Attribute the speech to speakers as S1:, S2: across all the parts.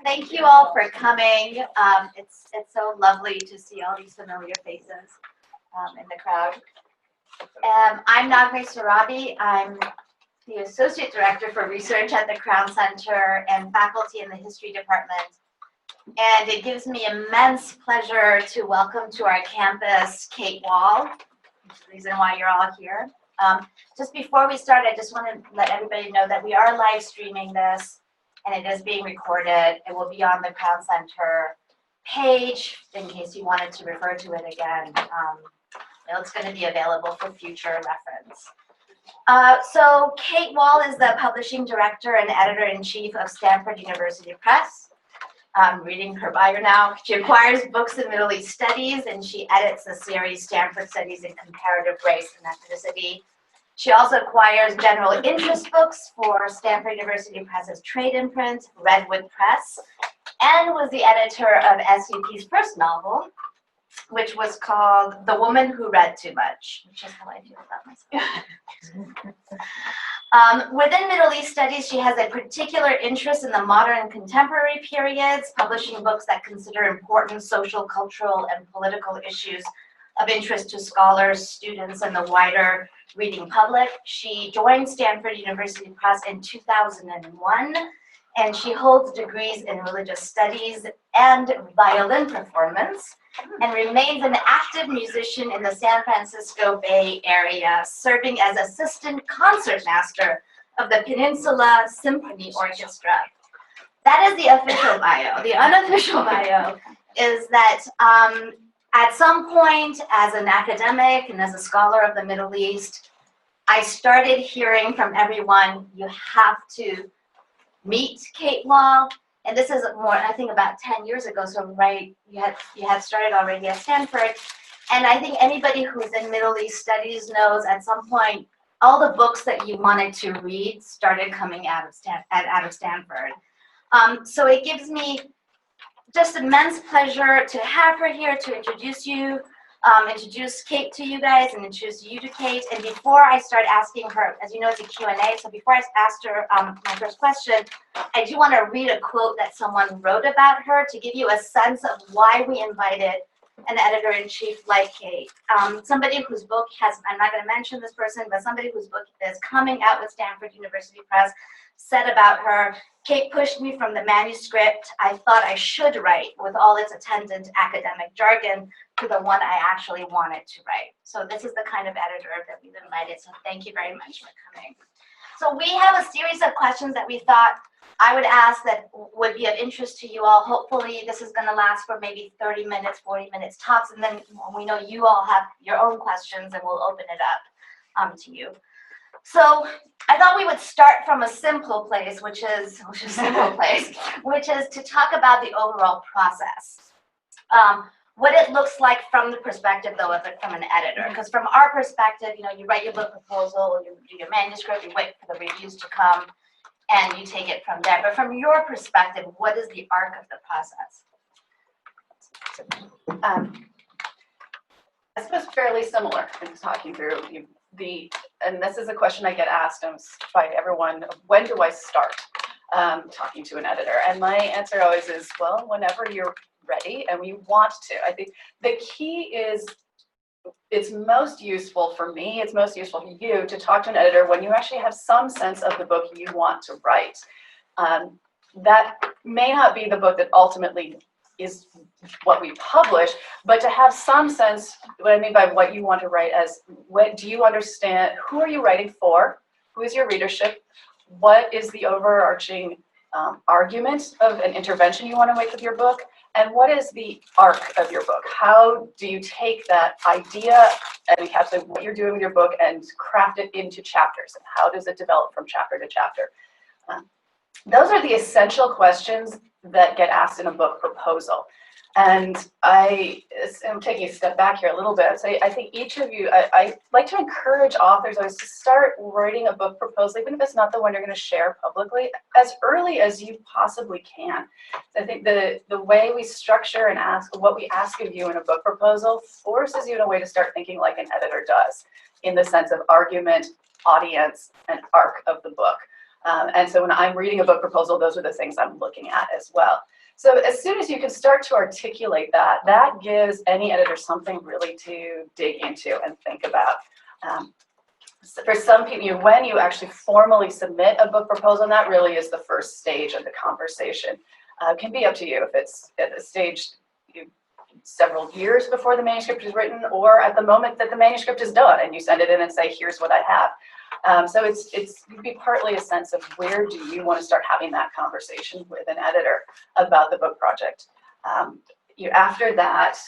S1: Thank you all for coming. It's so lovely to see all these familiar faces in the crowd. I'm Naghmeh Sohrabi. I'm the Associate Director for Research at the Crown Center and faculty in the History Department. And it gives me immense pleasure to welcome to our campus Kate Wahl, which is the reason why you're all here. Just before we start, I just want to let everybody know that we are live streaming this, and it is being recorded. It will be on the Crown Center page in case you wanted to refer to it again. It's going to be available for future reference. So Kate Wahl is the publishing director and editor-in-chief of Stanford University Press. I'm reading her bio now. She acquires books in Middle East Studies, and she edits the series Stanford Studies in Comparative Race and Ethnicity. She also acquires general interest books for Stanford University Press's trade imprint, Redwood Press, and was the editor of SUP's first novel, which was called The Woman Who Read Too Much, which is how I feel about myself. Within Middle East Studies, she has a particular interest in the modern and contemporary periods, publishing books that consider important social, cultural, and political issues of interest to scholars, students, and the wider reading public. She joined Stanford University Press in 2001, and she holds degrees in religious studies and violin performance, and remains an active musician in the San Francisco Bay Area, serving as assistant concertmaster of the Peninsula Symphony Orchestra. That is the official bio. The unofficial bio is that at some point, as an academic and as a scholar of the Middle East, I started hearing from everyone, you have to meet Kate Wahl. And this is more, I think, about 10 years ago. So, right, you had started already at Stanford. And I think anybody who's in Middle East Studies knows at some point, all the books that you wanted to read started coming out of Stanford. So it gives me just immense pleasure to have her here to introduce Kate to you guys and introduce you to Kate. And before I start asking her, as you know, it's a Q&A, so before I asked her my first question, I do want to read a quote that someone wrote about her to give you a sense of why we invited an editor-in-chief like Kate. Somebody whose book I'm not going to mention this person, but somebody whose book is coming out with Stanford University Press said about her, Kate pushed me from the manuscript I thought I should write with all its attendant academic jargon to the one I actually wanted to write. So this is the kind of editor that we've invited, so thank you very much for coming. So we have a series of questions that we thought I would ask that would be of interest to you all. Hopefully this is going to last for maybe 30 minutes, 40 minutes tops, and then we know you all have your own questions and we'll open it up to you. So I thought we would start from a simple place, which is to talk about the overall process. What it looks like from the perspective, though, from an editor. Because from our perspective, you write your book proposal, you do your manuscript, you wait for the reviews to come, and you take it from there. But from your perspective, what is the arc of the process?
S2: I suppose fairly similar in talking through and this is a question I get asked by everyone, when do I start talking to an editor? And my answer always is, well, whenever you're ready and you want to. I think the key is, it's most useful for me, it's most useful for you to talk to an editor when you actually have some sense of the book you want to write. That may not be the book that ultimately is what we publish, but to have some sense, what I mean by what you want to write as, what do you understand, who are you writing for, who is your readership, what is the overarching argument of an intervention you want to make with your book, and what is the arc of your book? How do you take that idea and encapsulate what you're doing with your book and craft it into chapters, and how does it develop from chapter to chapter? Those are the essential questions that get asked in a book proposal. And I'm taking a step back here a little bit. So I think each of you, I like to encourage authors always to start writing a book proposal, even if it's not the one you're going to share publicly, as early as you possibly can. So I think the way we structure and what we ask of you in a book proposal forces you in a way to start thinking like an editor does, in the sense of argument, audience, and arc of the book. And so when I'm reading a book proposal, those are the things I'm looking at as well. So as soon as you can start to articulate that, that gives any editor something really to dig into and think about. So for some people, when you actually formally submit a book proposal, and that really is the first stage of the conversation. Can be up to you if it's at a stage several years before the manuscript is written, or at the moment that the manuscript is done and you send it in and say, here's what I have. So it can be partly a sense of where do you want to start having that conversation with an editor about the book project. After that,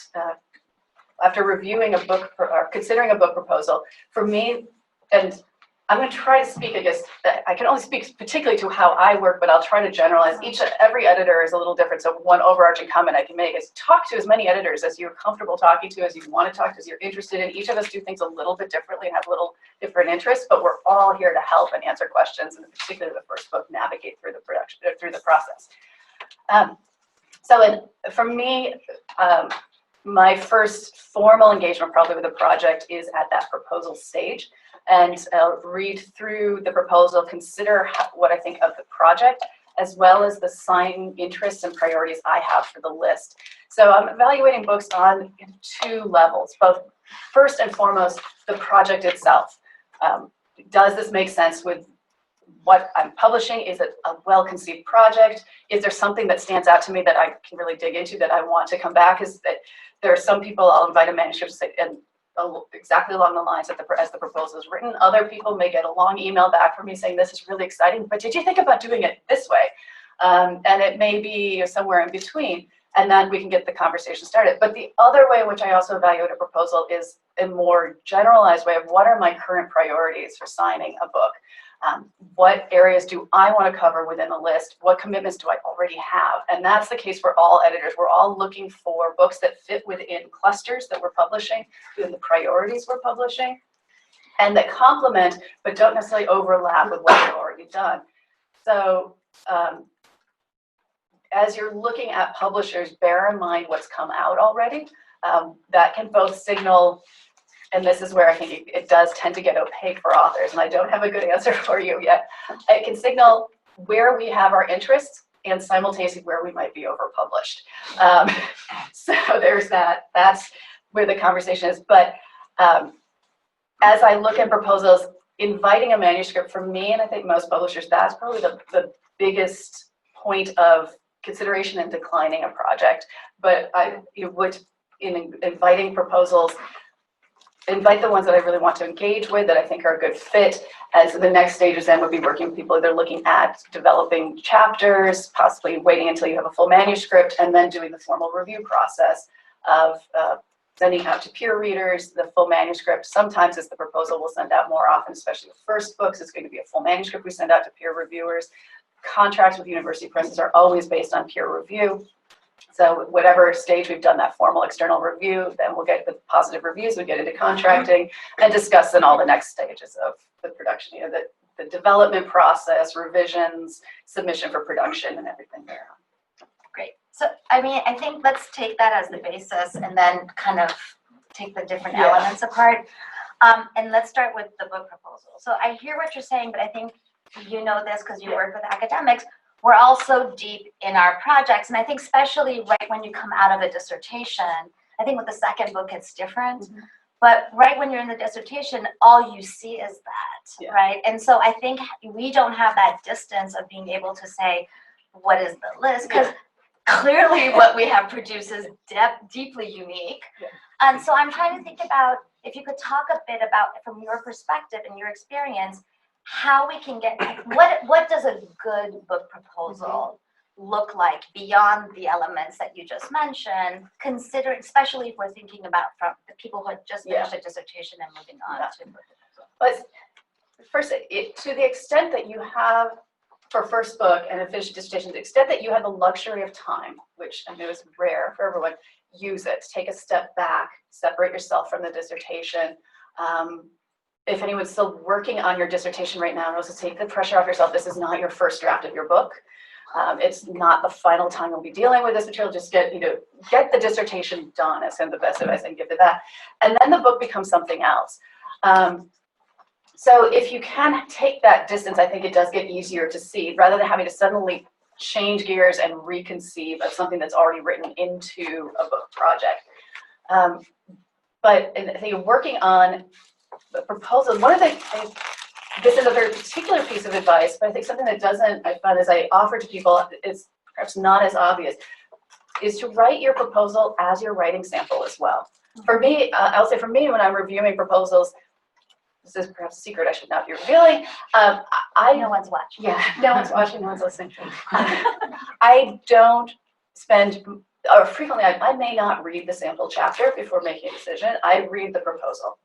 S2: after reviewing a book or considering a book proposal, for me, and I'm going to try to speak, I guess, I can only speak particularly to how I work, but I'll try to generalize. Every editor is a little different, so one overarching comment I can make is talk to as many editors as you're comfortable talking to, as you want to talk to, as you're interested in. Each of us do things a little bit differently and have little different interests, but we're all here to help and answer questions, and particularly the first book, navigate through the process. For me, my first formal engagement probably with a project is at that proposal stage. And I'll read through the proposal, consider what I think of the project, as well as the sign interests and priorities I have for the list. So I'm evaluating books on two levels, both first and foremost, the project itself. Does this make sense with what I'm publishing? Is it a well-conceived project? Is there something that stands out to me that I can really dig into that I want to come back? Is that there are some people I'll invite a manuscript to say, and exactly along the lines as the proposal is written. Other people may get a long email back from me saying, this is really exciting, but did you think about doing it this way? And it may be somewhere in between, and then we can get the conversation started. But the other way in which I also evaluate a proposal is a more generalized way of what are my current priorities for signing a book? What areas do I want to cover within the list? What commitments do I already have? And that's the case for all editors. We're all looking for books that fit within clusters that we're publishing, within the priorities we're publishing, and that complement but don't necessarily overlap with what we've already done. So as you're looking at publishers, bear in mind what's come out already. That can both signal, and this is where I think it does tend to get opaque for authors, and I don't have a good answer for you yet. It can signal where we have our interests and simultaneously where we might be overpublished. So there's that. That's where the conversation is. But as I look at proposals, inviting a manuscript for me, and I think most publishers, that's probably the biggest point of consideration in declining a project. But in inviting proposals, invite the ones that I really want to engage with, that I think are a good fit. As the next stages then would be working with people either looking at developing chapters, possibly waiting until you have a full manuscript, and then doing the formal review process of sending out to peer readers the full manuscript. Sometimes it's the proposal we'll send out. More often, especially with first books, it's going to be a full manuscript we send out to peer reviewers. Contracts with university presses are always based on peer review. So whatever stage we've done that formal external review, then we'll get the positive reviews, we get into contracting and discuss then all the next stages of the production, the development process, revisions, submission for production, and everything there.
S1: Great. So, I mean, I think let's take that as the basis and then kind of take the different elements apart. And let's start with the book proposal. So I hear what you're saying, but I think you know this because you work with academics. We're also deep in our projects, and I think especially right when you come out of a dissertation, I think with the second book it's different, but right when you're in the dissertation, all you see is that, right? And so I think we don't have that distance of being able to say, what is the list? Because clearly what we have produced is deeply unique. And so I'm trying to think about, if you could talk a bit about, from your perspective and your experience, how we can get, what does a good book proposal look like beyond the elements that you just mentioned, consider, especially if we're thinking about from the people who had just finished a dissertation and moving on to book proposal.
S2: But first, to the extent that you have, for first book and a finished dissertation, to the extent that you have the luxury of time, which I know is rare for everyone, use it. Take a step back, separate yourself from the dissertation. If anyone's still working on your dissertation right now, also take the pressure off yourself. This is not your first draft of your book. It's not the final time you'll be dealing with this material. Just get the dissertation done. That's kind of the best advice I can give to that. And then the book becomes something else. So if you can take that distance, I think it does get easier to see, rather than having to suddenly change gears and reconceive of something that's already written into a book project. But I think working on the proposal, one of the things, this is a very particular piece of advice, but I think something that doesn't, I found as I offer to people, is perhaps not as obvious, is to write your proposal as you're writing sample as well. For me, I'll say for me, when I'm reviewing proposals, this is perhaps a secret I should not be revealing.
S1: No one's watching.
S2: Yeah, no one's watching, no one's listening. I don't spend, or frequently, I may not read the sample chapter before making a decision. I read the proposal.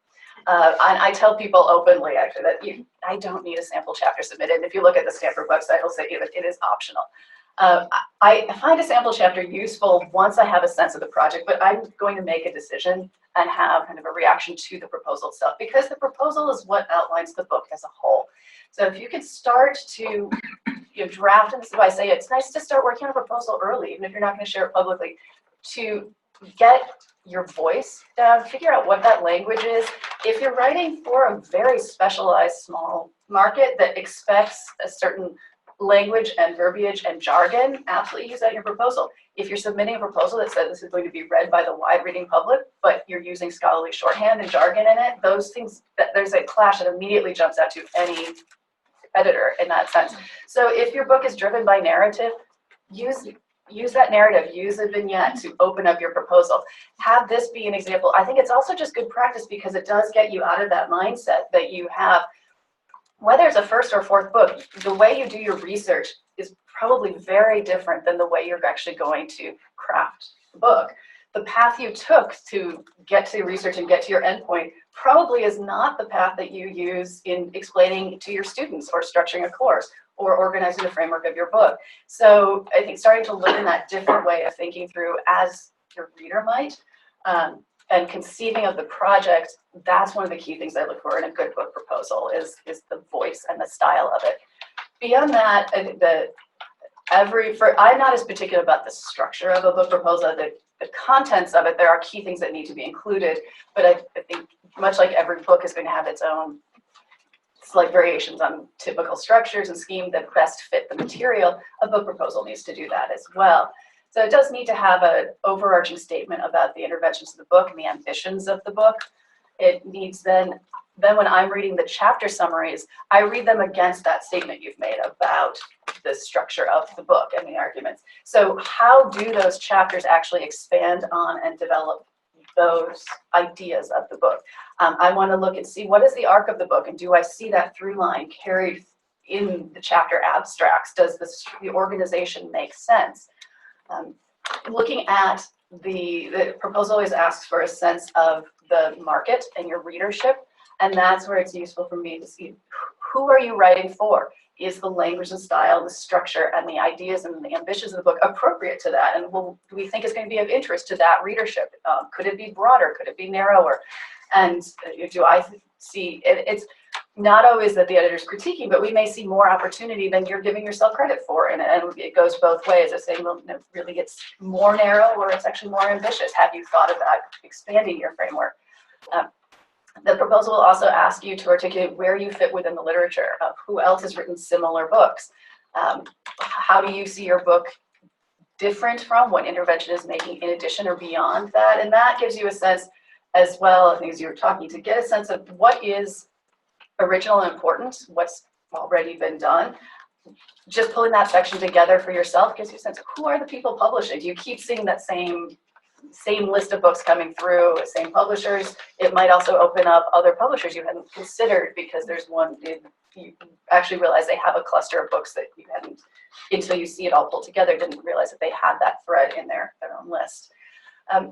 S2: And I tell people openly, actually, that I don't need a sample chapter submitted. And if you look at the Stanford website, it'll say it is optional. I find a sample chapter useful once I have a sense of the project, but I'm going to make a decision and have kind of a reaction to the proposal itself, because the proposal is what outlines the book as a whole. So if you can start to draft, and this is why I say it's nice to start working on a proposal early, even if you're not going to share it publicly, to get your voice down, figure out what that language is. If you're writing for a very specialized small market that expects a certain language and verbiage and jargon, absolutely use that in your proposal. If you're submitting a proposal that says this is going to be read by the wide reading public, but you're using scholarly shorthand and jargon in it, those things, there's a clash that immediately jumps out to any editor in that sense. So if your book is driven by narrative, use that narrative, use a vignette to open up your proposal. Have this be an example. I think it's also just good practice because it does get you out of that mindset that you have, whether it's a first or fourth book, the way you do your research is probably very different than the way you're actually going to craft the book. The path you took to get to research and get to your endpoint probably is not the path that you use in explaining to your students or structuring a course or organizing the framework of your book. So I think starting to learn that different way of thinking through as your reader might, and conceiving of the project, that's one of the key things I look for in a good book proposal is the voice and the style of it. Beyond that, I think that I'm not as particular about the structure of a book proposal, the contents of it. There are key things that need to be included, but I think much like every book is going to have its own slight variations on typical structures and scheme that best fit the material, a book proposal needs to do that as well. So it does need to have an overarching statement about the interventions of the book and the ambitions of the book. It needs then when I'm reading the chapter summaries, I read them against that statement you've made about the structure of the book and the arguments. So how do those chapters actually expand on and develop those ideas of the book? I want to look and see what is the arc of the book, and do I see that through line carried in the chapter abstracts? Does the organization make sense? Looking at the proposal always asks for a sense of the market and your readership, and that's where it's useful for me to see who are you writing for? Is the language and style, the structure, and the ideas and the ambitions of the book appropriate to that? And do we think it's going to be of interest to that readership? Could it be broader? Could it be narrower? And do I see it's not always that the editor's critiquing, but we may see more opportunity than you're giving yourself credit for. And it goes both ways of saying, well, no, really it's more narrow or it's actually more ambitious. Have you thought about expanding your framework? The proposal will also ask you to articulate where you fit within the literature of who else has written similar books. How do you see your book different from what intervention is making in addition or beyond that? And that gives you a sense as well, I think as you were talking, to get a sense of what is original and important, what's already been done. Just pulling that section together for yourself gives you a sense of who are the people publishing. Do you keep seeing that same list of books coming through, same publishers? It might also open up other publishers you hadn't considered because there's one, you actually realize they have a cluster of books that you hadn't, until you see it all pulled together, didn't realize that they had that thread in their own list.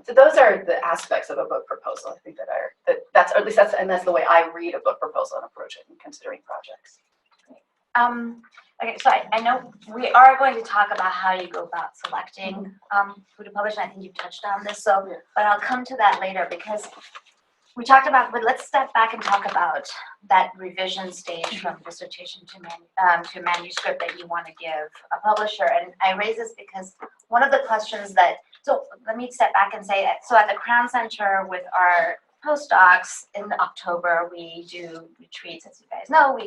S2: So those are the aspects of a book proposal, I think that's the way I read a book proposal and approach it in considering projects.
S1: Okay, so I know we are going to talk about how you go about selecting who to publish, and I think you've touched on this, so, but I'll come to that later because we talked about, but let's step back and talk about that revision stage from dissertation to manuscript that you want to give a publisher. And I raise this because one of the questions that, so let me step back and say, so at the Crown Center with our postdocs in October, we do retreats, as you guys know.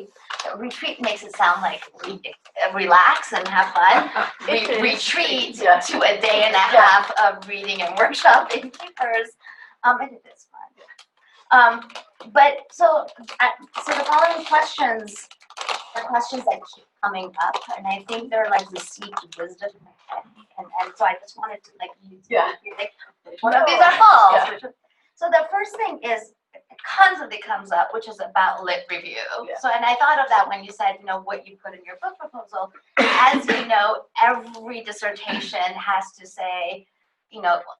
S1: Retreat makes it sound like we relax and have fun. Retreat to a day and a half of reading and workshopping papers, and it is fun. But so the following questions are questions that keep coming up, and I think they're like the seed of wisdom in my head. And so I just wanted to which one of these are false?
S2: Yeah.
S1: So the first thing is, it constantly comes up, which is about lit review.
S2: Yeah.
S1: So, and I thought of that when you said, what you put in your book proposal. As you know, every dissertation has to say,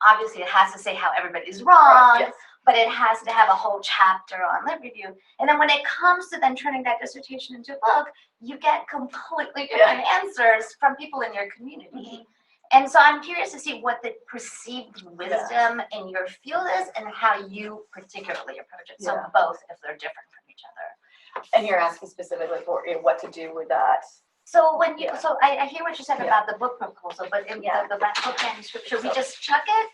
S1: obviously it has to say how everybody's wrong,
S2: Yes.
S1: but it has to have a whole chapter on lit review. And then when it comes to then turning that dissertation into a book, you get completely different answers from people in your community. Mm-hmm. And so I'm curious to see what the perceived wisdom in your field is and how you particularly approach it. So both, if they're different from each other.
S2: And you're asking specifically for what to do with that.
S1: So when you, so I hear what you said about the book proposal, but in the book manuscript, should we just chuck it?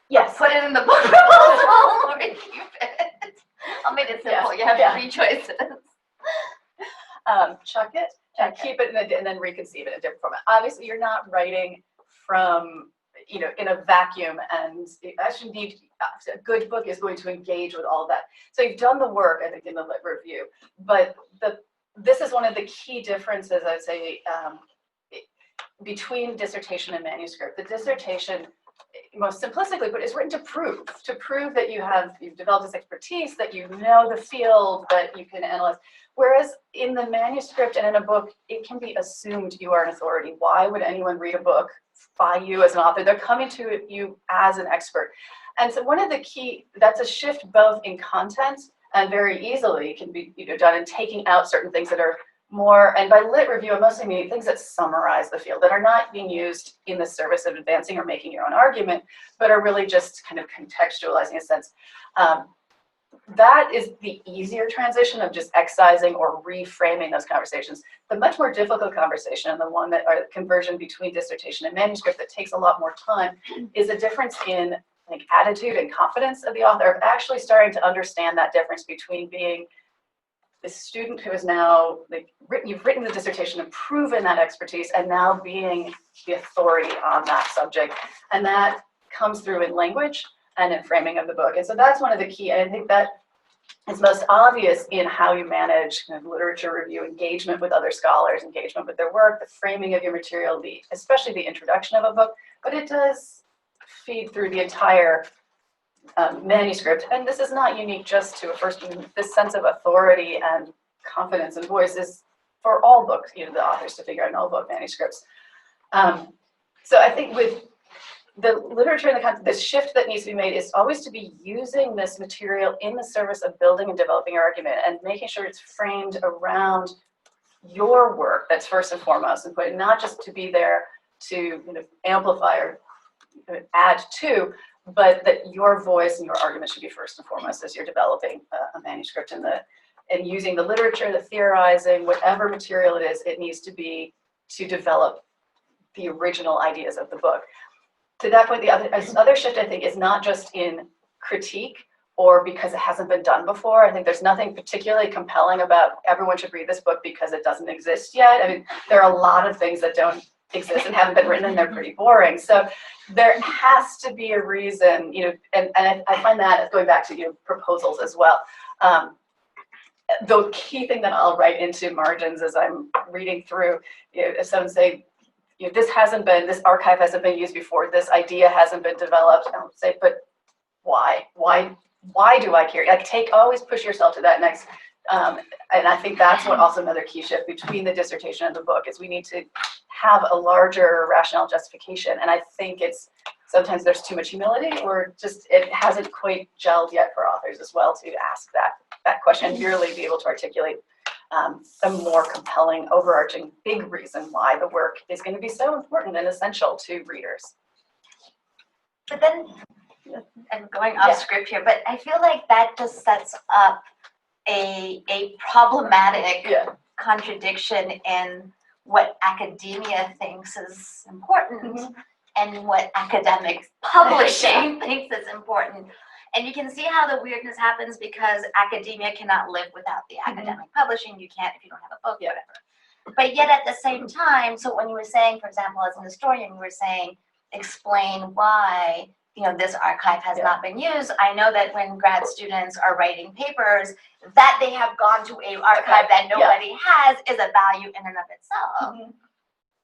S2: Yes.
S1: Put it in the book proposal or keep it? I'll make it simple. You have 3 choices.
S2: Chuck it and keep it and then reconceive it in a different format. Obviously, you're not writing from, in a vacuum, and a good book is going to engage with all of that. So you've done the work, I think, in the lit review, but this is one of the key differences, I'd say, between dissertation and manuscript. The dissertation, most simplistically put, is written to prove that you've developed this expertise, that you know the field, that you can analyze. Whereas in the manuscript and in a book, it can be assumed you are an authority. Why would anyone read a book by you as an author? They're coming to you as an expert. And so one of the key, that's a shift both in content and very easily can be done in taking out certain things that are more, and by lit review, I mostly mean things that summarize the field, that are not being used in the service of advancing or making your own argument, but are really just kind of contextualizing a sense. That is the easier transition of just excising or reframing those conversations. The much more difficult conversation, and the one that are conversion between dissertation and manuscript that takes a lot more time, is a difference in attitude and confidence of the author, of actually starting to understand that difference between being the student who is now you've written the dissertation and proven that expertise, and now being the authority on that subject. And that comes through in language and in framing of the book. And so that's one of the key, and I think that is most obvious in how you manage literature review, engagement with other scholars, engagement with their work, the framing of your material, especially the introduction of a book, but it does feed through the entire manuscript. And this is not unique just to this sense of authority and confidence and voice is for all books, the authors to figure out in all book manuscripts. So I think with the literature and the content, the shift that needs to be made is always to be using this material in the service of building and developing your argument and making sure it's framed around your work that's first and foremost, and not just to be there to amplify or add to, but that your voice and your argument should be first and foremost as you're developing a manuscript, and using the literature, the theorizing, whatever material it is, it needs to be to develop the original ideas of the book. To that point, the other shift, I think, is not just in critique or because it hasn't been done before. I think there's nothing particularly compelling about everyone should read this book because it doesn't exist yet. I mean, there are a lot of things that don't exist and haven't been written, and they're pretty boring. So there has to be a reason, and I find that going back to proposals as well. The key thing that I'll write into margins as I'm reading through, if someone say, this archive hasn't been used before, this idea hasn't been developed, I'll say, but why? Why do I care? Always push yourself to that next. And I think that's what also another key shift between the dissertation and the book is we need to have a larger rationale justification. And I think sometimes there's too much humility, or just it hasn't quite gelled yet for authors as well to ask that question and really be able to articulate a more compelling, overarching, big reason why the work is going to be so important and essential to readers.
S1: But then, I'm going off script here, but I feel like that just sets up a problematic contradiction in what academia thinks is important and what academic publishing thinks is important. And you can see how the weirdness happens because academia cannot live without the academic publishing. You can't if you don't have a book, whatever. But yet at the same time, so when you were saying, for example, as an historian, you were saying, explain why this archive has not been used. I know that when grad students are writing papers, that they have gone to an archive that nobody has is a value in and of itself.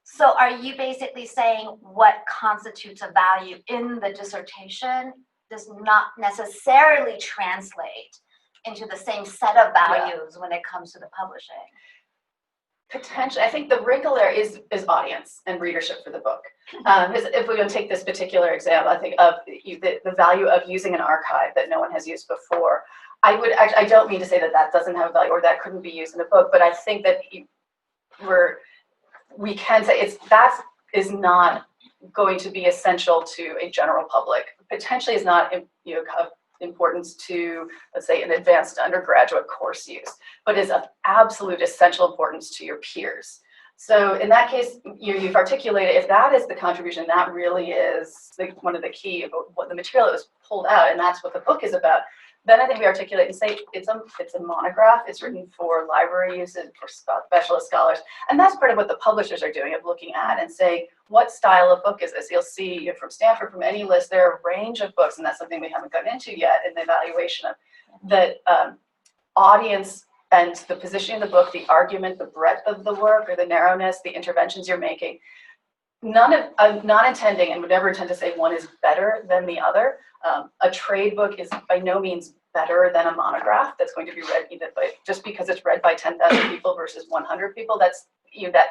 S1: So are you basically saying what constitutes a value in the dissertation does not necessarily translate into the same set of values when it comes to the publishing?
S2: Potentially, I think the wrinkle there is audience and readership for the book. If we're going to take this particular example, I think of the value of using an archive that no one has used before. I don't mean to say that doesn't have value or that couldn't be used in a book, but I think that we can say that is not going to be essential to a general public. Potentially is not of importance to, let's say, an advanced undergraduate course use, but is of absolute essential importance to your peers. So in that case, you've articulated, if that is the contribution, that really is one of the key, what the material that was pulled out, and that's what the book is about, then I think we articulate and say it's a monograph, it's written for library use and for specialist scholars, and that's part of what the publishers are doing, of looking at and say, what style of book is this? You'll see from Stanford, from any list, there are a range of books, and that's something we haven't gotten into yet in the evaluation of the audience and the positioning of the book, the argument, the breadth of the work, or the narrowness, the interventions you're making. I'm not intending and would never intend to say one is better than the other. A trade book is by no means better than a monograph that's going to be read just because it's read by 10,000 people versus 100 people. That's that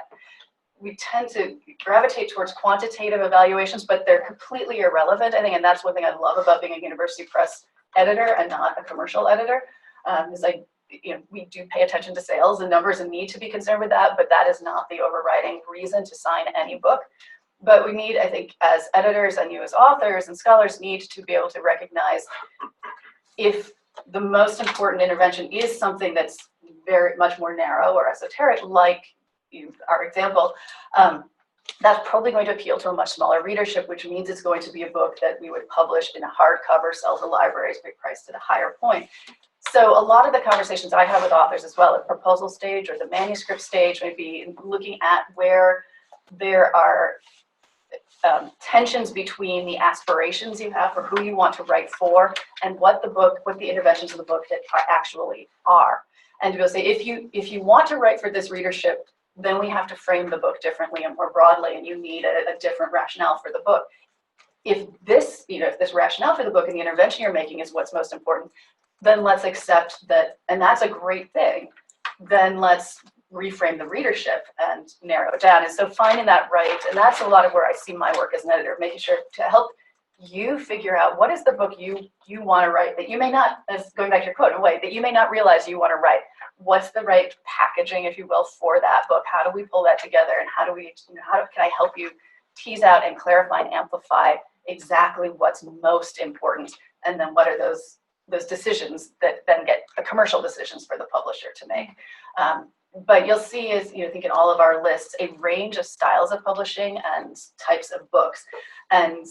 S2: we tend to gravitate towards quantitative evaluations, but they're completely irrelevant, I think, and that's one thing I love about being a University Press editor and not a commercial editor, is we do pay attention to sales and numbers and need to be concerned with that, but that is not the overriding reason to sign any book. But we need, I think, as editors and you as authors and scholars need to be able to recognize if the most important intervention is something that's very much more narrow or esoteric, like our example, that's probably going to appeal to a much smaller readership, which means it's going to be a book that we would publish in a hardcover, sell to libraries, be priced at a higher point. So a lot of the conversations I have with authors as well at proposal stage or the manuscript stage may be looking at where there are tensions between the aspirations you have for who you want to write for and what the interventions of the book that actually are. And to be able to say, if you want to write for this readership, then we have to frame the book differently and more broadly, and you need a different rationale for the book. If this rationale for the book and the intervention you're making is what's most important, then let's accept that, and that's a great thing, then let's reframe the readership and narrow it down. And so finding that right, and that's a lot of where I see my work as an editor, making sure to help you figure out what is the book you want to write that you may not, as going back to your quote in a way, that you may not realize you want to write. What's the right packaging, if you will, for that book? How do we pull that together, and how can I help you tease out and clarify and amplify exactly what's most important, and then what are those decisions that then get the commercial decisions for the publisher to make. But you'll see is, I think in all of our lists, a range of styles of publishing and types of books. And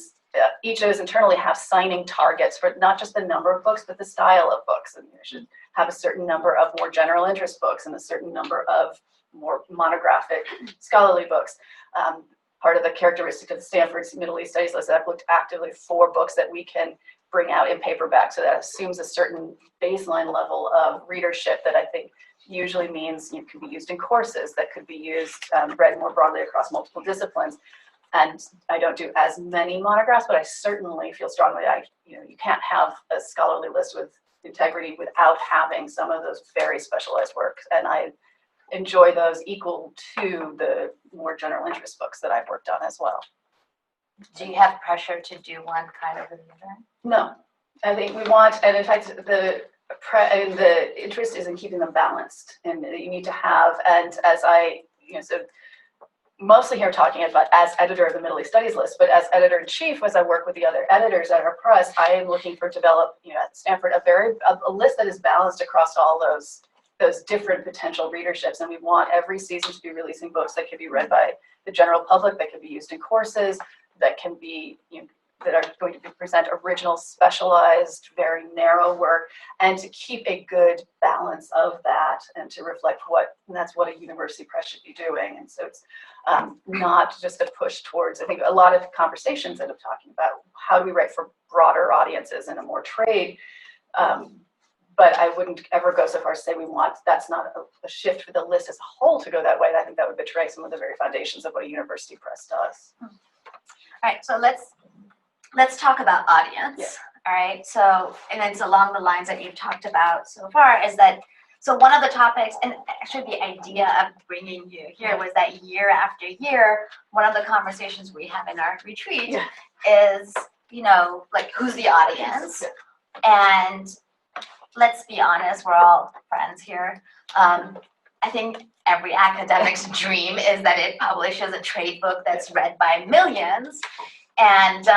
S2: each of those internally have signing targets for not just the number of books, but the style of books. And you should have a certain number of more general interest books and a certain number of more monographic scholarly books. Part of the characteristic of the Stanford Middle East Studies list, I've looked actively for books that we can bring out in paperback. So that assumes a certain baseline level of readership that I think usually means you can be used in courses, that could be used, read more broadly across multiple disciplines. And I don't do as many monographs, but I certainly feel strongly that you can't have a scholarly list with integrity without having some of those very specialized works. And I enjoy those equal to the more general interest books that I've worked on as well.
S1: Do you have pressure to do one kind of the other?
S2: No, I think we want, and in fact, the interest is in keeping them balanced, and you need to have, and as so mostly here talking about as editor of the Middle East Studies list, but as editor-in-chief, as I work with the other editors at our press, I am looking for develop, at Stanford, a list that is balanced across all those different potential readerships, and we want every season to be releasing books that can be read by the general public, that can be used in courses, that can be that are going to present original, specialized, very narrow work, and to keep a good balance of that and to reflect and that's what a university press should be doing. And so it's not just a push towards, I think a lot of conversations that I'm talking about, how do we write for broader audiences and a more trade, but I wouldn't ever go so far as to say that's not a shift for the list as a whole to go that way. I think that would betray some of the very foundations of what a university press does.
S1: All right, so let's talk about audience.
S2: Yeah.
S1: All right, so, and it's along the lines that you've talked about so far, is that, so one of the topics, and actually the idea of bringing you here was that year after year, one of the conversations we have in our retreat is, like, who's the audience? And let's be honest, we're all friends here. I think every academic's dream is that it publishes a trade book that's read by millions. And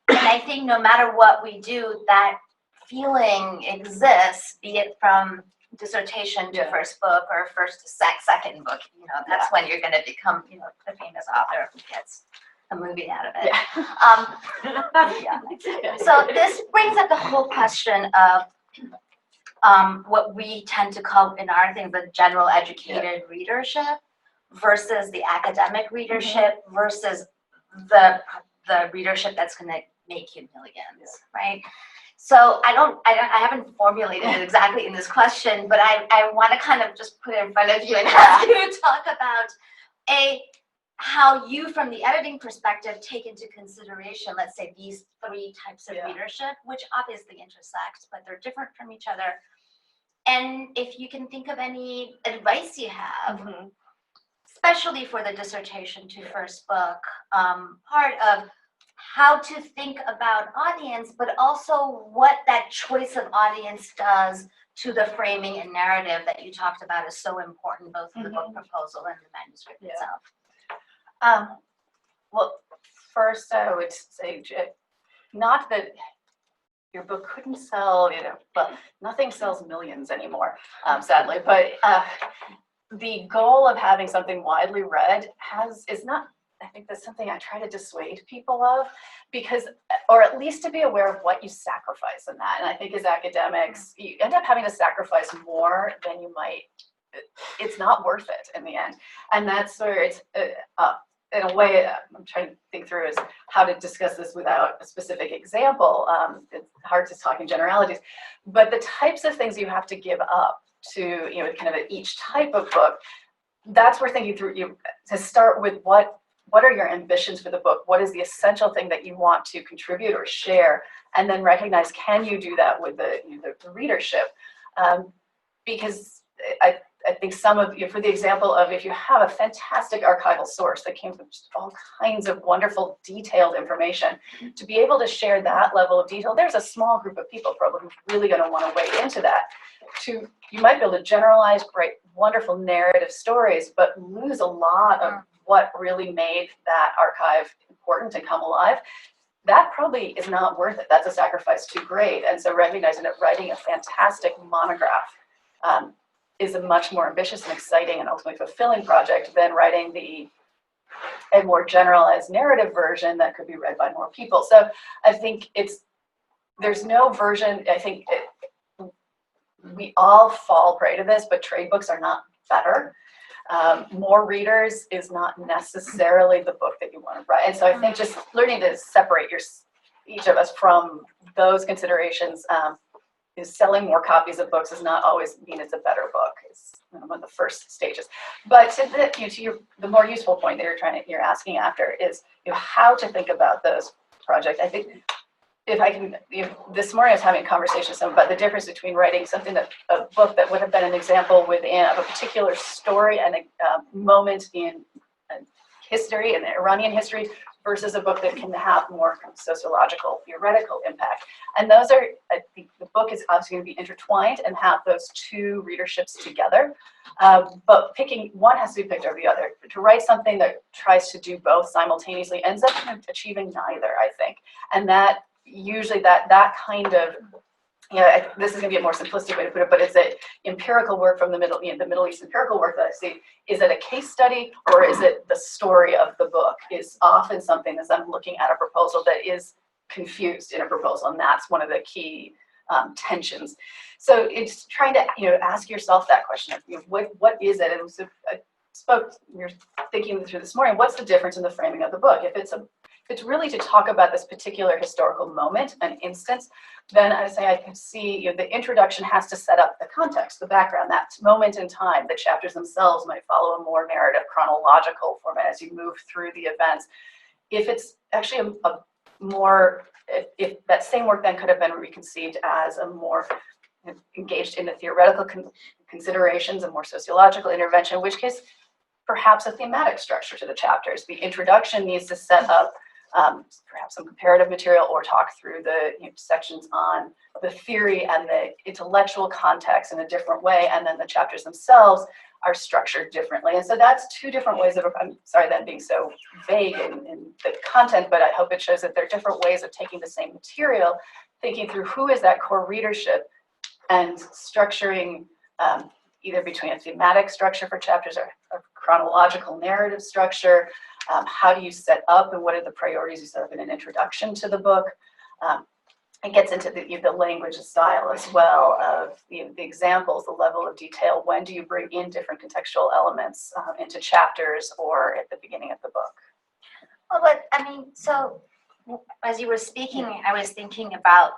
S1: I think no matter what we do, that feeling exists, be it from dissertation to first book or first to second book. That's when you're going to become, the famous author who gets a movie out of it. So this brings up the whole question of what we tend to call in our thing the general educated readership versus the academic readership versus the readership that's going to make you millions, right? So I haven't formulated it exactly in this question, but I want to kind of just put it in front of you and ask you to talk about how you, from the editing perspective, take into consideration, let's say, these three types of readership, which obviously intersect, but they're different from each other. And if you can think of any advice you have, especially for the dissertation to first book part of how to think about audience, but also what that choice of audience does to the framing and narrative that you talked about is so important, both in the book proposal and the manuscript itself.
S2: Well, first I would say, not that your book couldn't sell, but nothing sells millions anymore, sadly. But the goal of having something widely read is not, I think that's something I try to dissuade people of, because, or at least to be aware of what you sacrifice in that. And I think as academics, you end up having to sacrifice more than you might. It's not worth it in the end. And that's where it's, in a way, I'm trying to think through is how to discuss this without a specific example. It's hard to talk in generalities, but the types of things you have to give up to, kind of each type of book, that's where thinking through, to start with what are your ambitions for the book? What is the essential thing that you want to contribute or share? And then recognize, can you do that with the readership? Because I think some of you, for the example of if you have a fantastic archival source that came from just all kinds of wonderful detailed information, to be able to share that level of detail, there's a small group of people probably who's really going to want to wade into that. You might be able to generalize, write wonderful narrative stories, but lose a lot of what really made that archive important and come alive. That probably is not worth it. That's a sacrifice too great. And so recognizing that writing a fantastic monograph is a much more ambitious and exciting and ultimately fulfilling project than writing a more generalized narrative version that could be read by more people. So I think there's no version, I think we all fall prey to this, but trade books are not better. More readers is not necessarily the book that you want to write. And so I think just learning to separate each of us from those considerations is selling more copies of books does not always mean it's a better book. It's one of the first stages. But to the more useful point that you're asking after is how to think about those projects. I think if I can, this morning I was having a conversation with someone about the difference between writing a book that would have been an example of a particular story and a moment in history, in the Iranian history, versus a book that can have more kind of sociological, theoretical impact. And I think the book is obviously going to be intertwined and have those two readerships together. But one has to be picked over the other. To write something that tries to do both simultaneously ends up kind of achieving neither, I think. And that usually that kind of this is going to be a more simplistic way to put it, but it's a empirical work from the Middle East empirical work that I see. Is it a case study or is it the story of the book? Is often something as I'm looking at a proposal that is confused in a proposal, and that's one of the key tensions. So it's trying to ask yourself that question of what is it? And so you're thinking through this morning. What's the difference in the framing of the book? If it's really to talk about this particular historical moment, an instance, then I say I can see the introduction has to set up the context, the background, that moment in time. The chapters themselves might follow a more narrative, chronological format as you move through the events. If it's actually a more, if that same work then could have been reconceived as a more engaged in the theoretical considerations and more sociological intervention, in which case perhaps a thematic structure to the chapters. The introduction needs to set up perhaps some comparative material or talk through the sections on the theory and the intellectual context in a different way, and then the chapters themselves are structured differently. And so that's two different ways of, I'm sorry that being so vague in the content, but I hope it shows that there are different ways of taking the same material, thinking through who is that core readership, and structuring either between a thematic structure for chapters or a chronological narrative structure. How do you set up and what are the priorities you set up in an introduction to the book? It gets into the language and style as well of the examples, the level of detail. When do you bring in different contextual elements into chapters or at the beginning of the book?
S1: Well, but I mean, so as you were speaking, I was thinking about,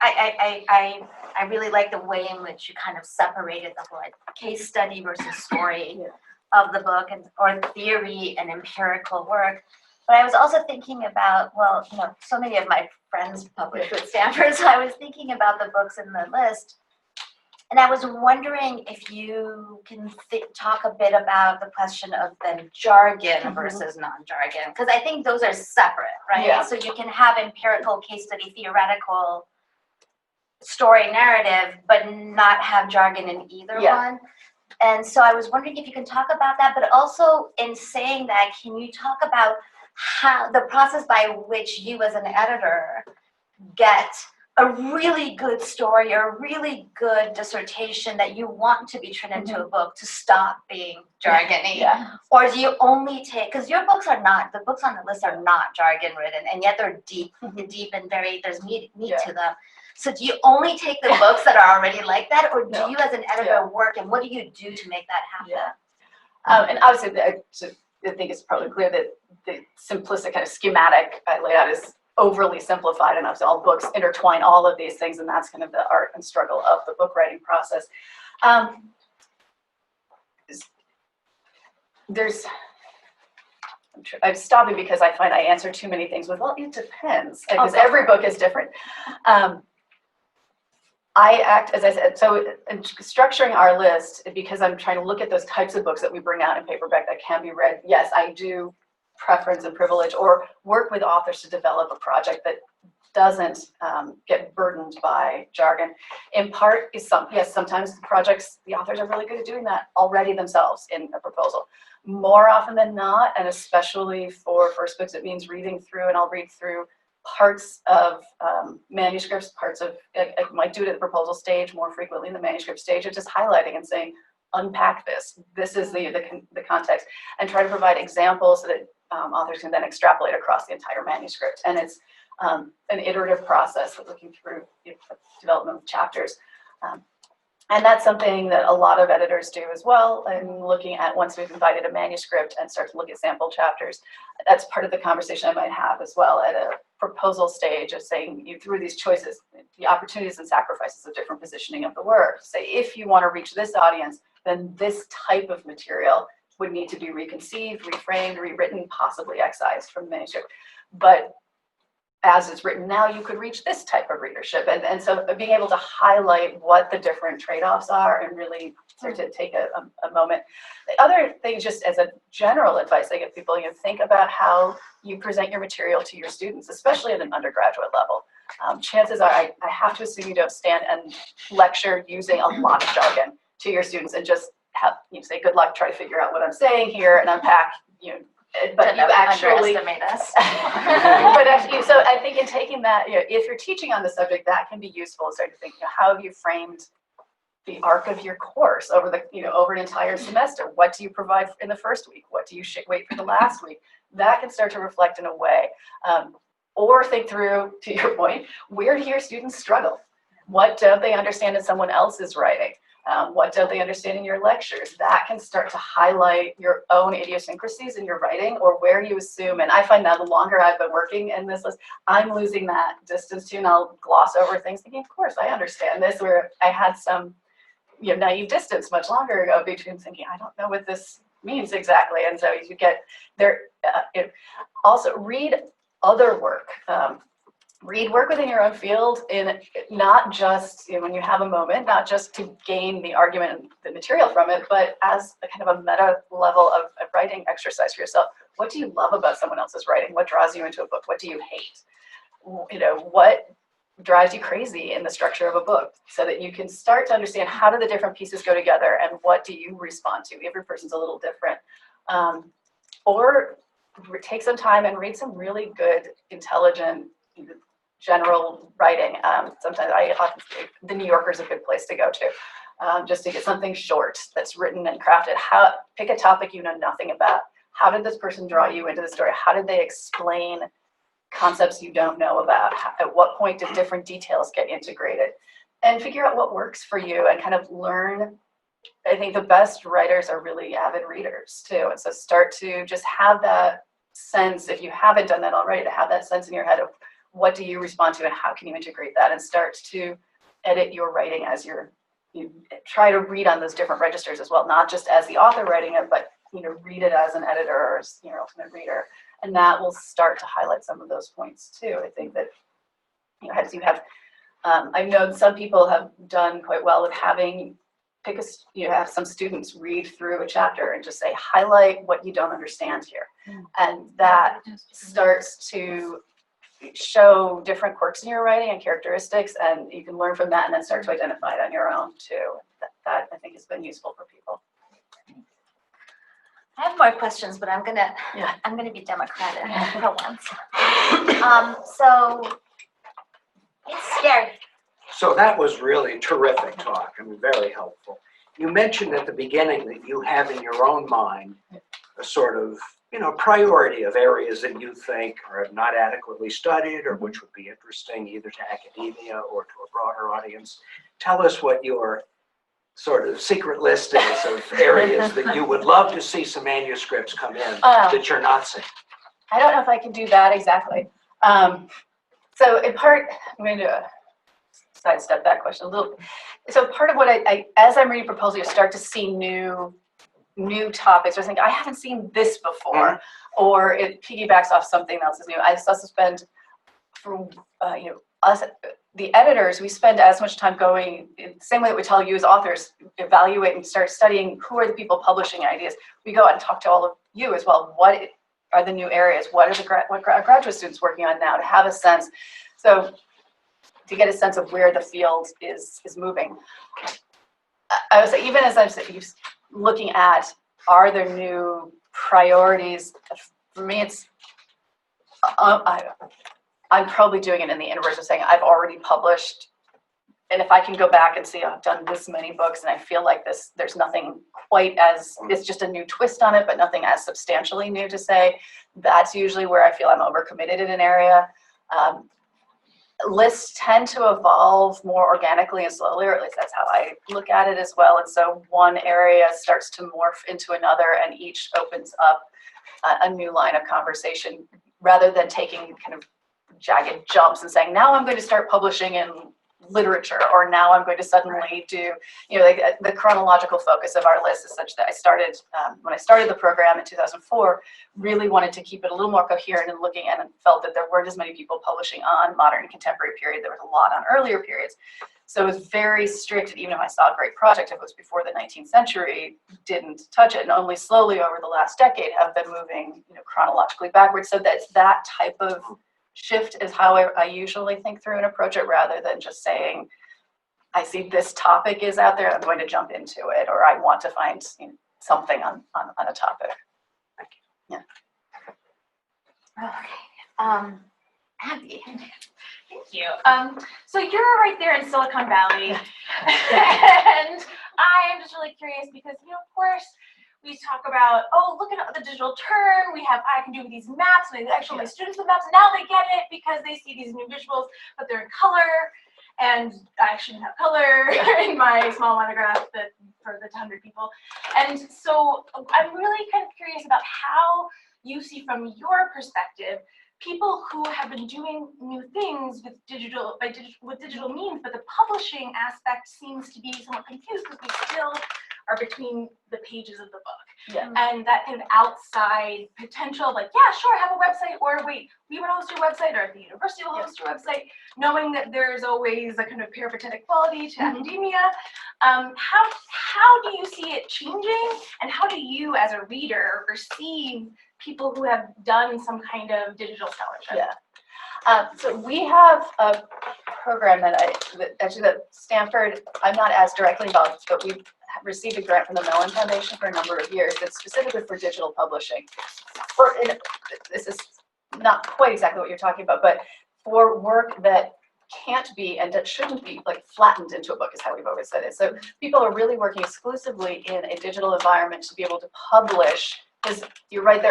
S1: I really like the way in which you kind of separated the whole case study versus story of the book, or theory and empirical work. But I was also thinking about, well, so many of my friends published with Stanford, so I was thinking about the books in the list. And I was wondering if you can talk a bit about the question of then jargon versus non-jargon, because I think those are separate, right?
S2: Yeah.
S1: So you can have empirical, case study, theoretical, story, narrative, but not have jargon in either one. And so I was wondering if you can talk about that, but also in saying that, can you talk about how the process by which you as an editor get a really good story or a really good dissertation that you want to be turned into a book to stop being jargony? Or do you only take, because your books are not, the books on the list are not jargon written, and yet they're deep and very, there's meat to them. So do you only take the books that are already like that, or do you as an editor work, and what do you do to make that happen?
S2: And obviously, I think it's probably clear that the simplistic kind of schematic I laid out is overly simplified, and obviously all books intertwine all of these things, and that's kind of the art and struggle of the book writing process. I'm stopping because I find I answer too many things with, well, it depends, because every book is different. I act, as I said, so in structuring our list, because I'm trying to look at those types of books that we bring out in paperback that can be read, yes, I do preference and privilege or work with authors to develop a project that doesn't get burdened by jargon. In part, sometimes projects, the authors are really good at doing that already themselves in a proposal. More often than not, and especially for first books, it means reading through, and I'll read through parts of manuscripts, I might do it at the proposal stage, more frequently in the manuscript stage, of just highlighting and saying, unpack this. This is the context, and try to provide examples so that authors can then extrapolate across the entire manuscript. And it's an iterative process of looking through development of chapters. And that's something that a lot of editors do as well. And looking at, once we've invited a manuscript and start to look at sample chapters, that's part of the conversation I might have as well at a proposal stage of saying, through these choices, the opportunities and sacrifices of different positioning of the work. Say, if you want to reach this audience, then this type of material would need to be reconceived, reframed, rewritten, possibly excised from the manuscript. But as it's written now, you could reach this type of readership. And so being able to highlight what the different trade-offs are and really start to take a moment. The other thing, just as a general advice I give people, think about how you present your material to your students, especially at an undergraduate level. Chances are, I have to assume you don't stand and lecture using a lot of jargon to your students and just have say, good luck, try to figure out what I'm saying here and unpack, but you actually
S1: underestimate us.
S2: but actually, so I think in taking that, if you're teaching on the subject, that can be useful. Start to think, how have you framed the arc of your course over over an entire semester? What do you provide in the first week? What do you wait for the last week? That can start to reflect in a way. Or think through, to your point, where do your students struggle? What don't they understand in someone else's writing? What don't they understand in your lectures? That can start to highlight your own idiosyncrasies in your writing, or where you assume, and I find that the longer I've been working in this list, I'm losing that distance to, and I'll gloss over things thinking, of course, I understand this, where I had some naive distance much longer ago between thinking, I don't know what this means exactly. And so you get there, also read other work. Read work within your own field, in not just when you have a moment, not just to gain the argument and the material from it, but as a kind of a meta level of writing exercise for yourself. What do you love about someone else's writing? What draws you into a book? What do you hate? What drives you crazy in the structure of a book, so that you can start to understand how do the different pieces go together and what do you respond to. Every person's a little different. Or take some time and read some really good, intelligent, general writing. Sometimes the New Yorker is a good place to go to, just to get something short that's written and crafted. Pick a topic you know nothing about. How did this person draw you into the story? How did they explain concepts you don't know about? At what point did different details get integrated? And figure out what works for you and kind of learn. I think the best writers are really avid readers too. And so start to just have that sense, if you haven't done that already, to have that sense in your head of what do you respond to and how can you integrate that, and start to edit your writing as you try to read on those different registers as well, not just as the author writing it, but read it as an editor or as your ultimate reader. And that will start to highlight some of those points too. I think that as you have, I've known some people have done quite well with having have some students read through a chapter and just say, highlight what you don't understand here. And that starts to show different quirks in your writing and characteristics, and you can learn from that and then start to identify it on your own too. That I think has been useful for people.
S1: I have more questions, but I'm gonna be democratic for once. So it's scary.
S3: So that was really terrific talk. I mean, very helpful. You mentioned at the beginning that you have in your own mind a sort of, priority of areas that you think are not adequately studied or which would be interesting either to academia or to a broader audience. Tell us what your sort of secret list is of areas that you would love to see some manuscripts come in that you're not seeing.
S2: I don't know if I can do that exactly. So in part, I'm going to sidestep that question a little. So part of what I as I'm reading proposal, you start to see new topics, or think, I haven't seen this before, or it piggybacks off something else is new. I also spend, for us, the editors, we spend as much time going, in the same way that we tell you as authors, evaluate and start studying who are the people publishing ideas. We go out and talk to all of you as well. What are the new areas? What are what graduate students working on now, to have a sense? So to get a sense of where the field is moving. I would say, even as I'm looking at, are there new priorities? For me, it's, I'm probably doing it in the inverse of saying I've already published, and if I can go back and see, I've done this many books and I feel like there's nothing quite as, it's just a new twist on it, but nothing as substantially new to say, that's usually where I feel I'm overcommitted in an area. Lists tend to evolve more organically and slowly, or at least that's how I look at it as well. And so one area starts to morph into another, and each opens up a new line of conversation, rather than taking kind of jagged jumps and saying, now I'm going to start publishing in literature, or now I'm going to suddenly do, like the chronological focus of our list is such that I started, when I started the program in 2004, really wanted to keep it a little more coherent and looking at, and felt that there weren't as many people publishing on modern and contemporary period. There was a lot on earlier periods. So it was very strict, and even if I saw a great project, if it was before the 19th century, didn't touch it, and only slowly over the last decade have been moving chronologically backwards. So that's that type of shift is how I usually think through and approach it, rather than just saying, I see this topic is out there, I'm going to jump into it, or I want to find something on a topic. Thank you. Yeah.
S1: Okay. Abby.
S4: Thank you. So you're right there in Silicon Valley, and I am just really curious because, of course, we talk about, oh, look at the digital turn. I can do these maps, and I show my students the maps. Now they get it because they see these new visuals, but they're in color, and I shouldn't have color in my small monograph for the 100 people. And so I'm really kind of curious about how you see from your perspective people who have been doing new things with digital means, but the publishing aspect seems to be somewhat confused because we still are between the pages of the book.
S2: Yeah.
S4: And that kind of outside potential, like, yeah, sure, have a website, or wait, we would host your website, or the university will host your website, knowing that there's always a kind of peripatetic quality to academia. How do you see it changing, and how do you, as a reader, perceive people who have done some kind of digital scholarship?
S2: Yeah. So we have a program that Stanford, I'm not as directly involved, but we've received a grant from the Mellon Foundation for a number of years that's specifically for digital publishing. This is not quite exactly what you're talking about, but for work that can't be and that shouldn't be like flattened into a book is how we've always said it. So people are really working exclusively in a digital environment to be able to publish, because you're right,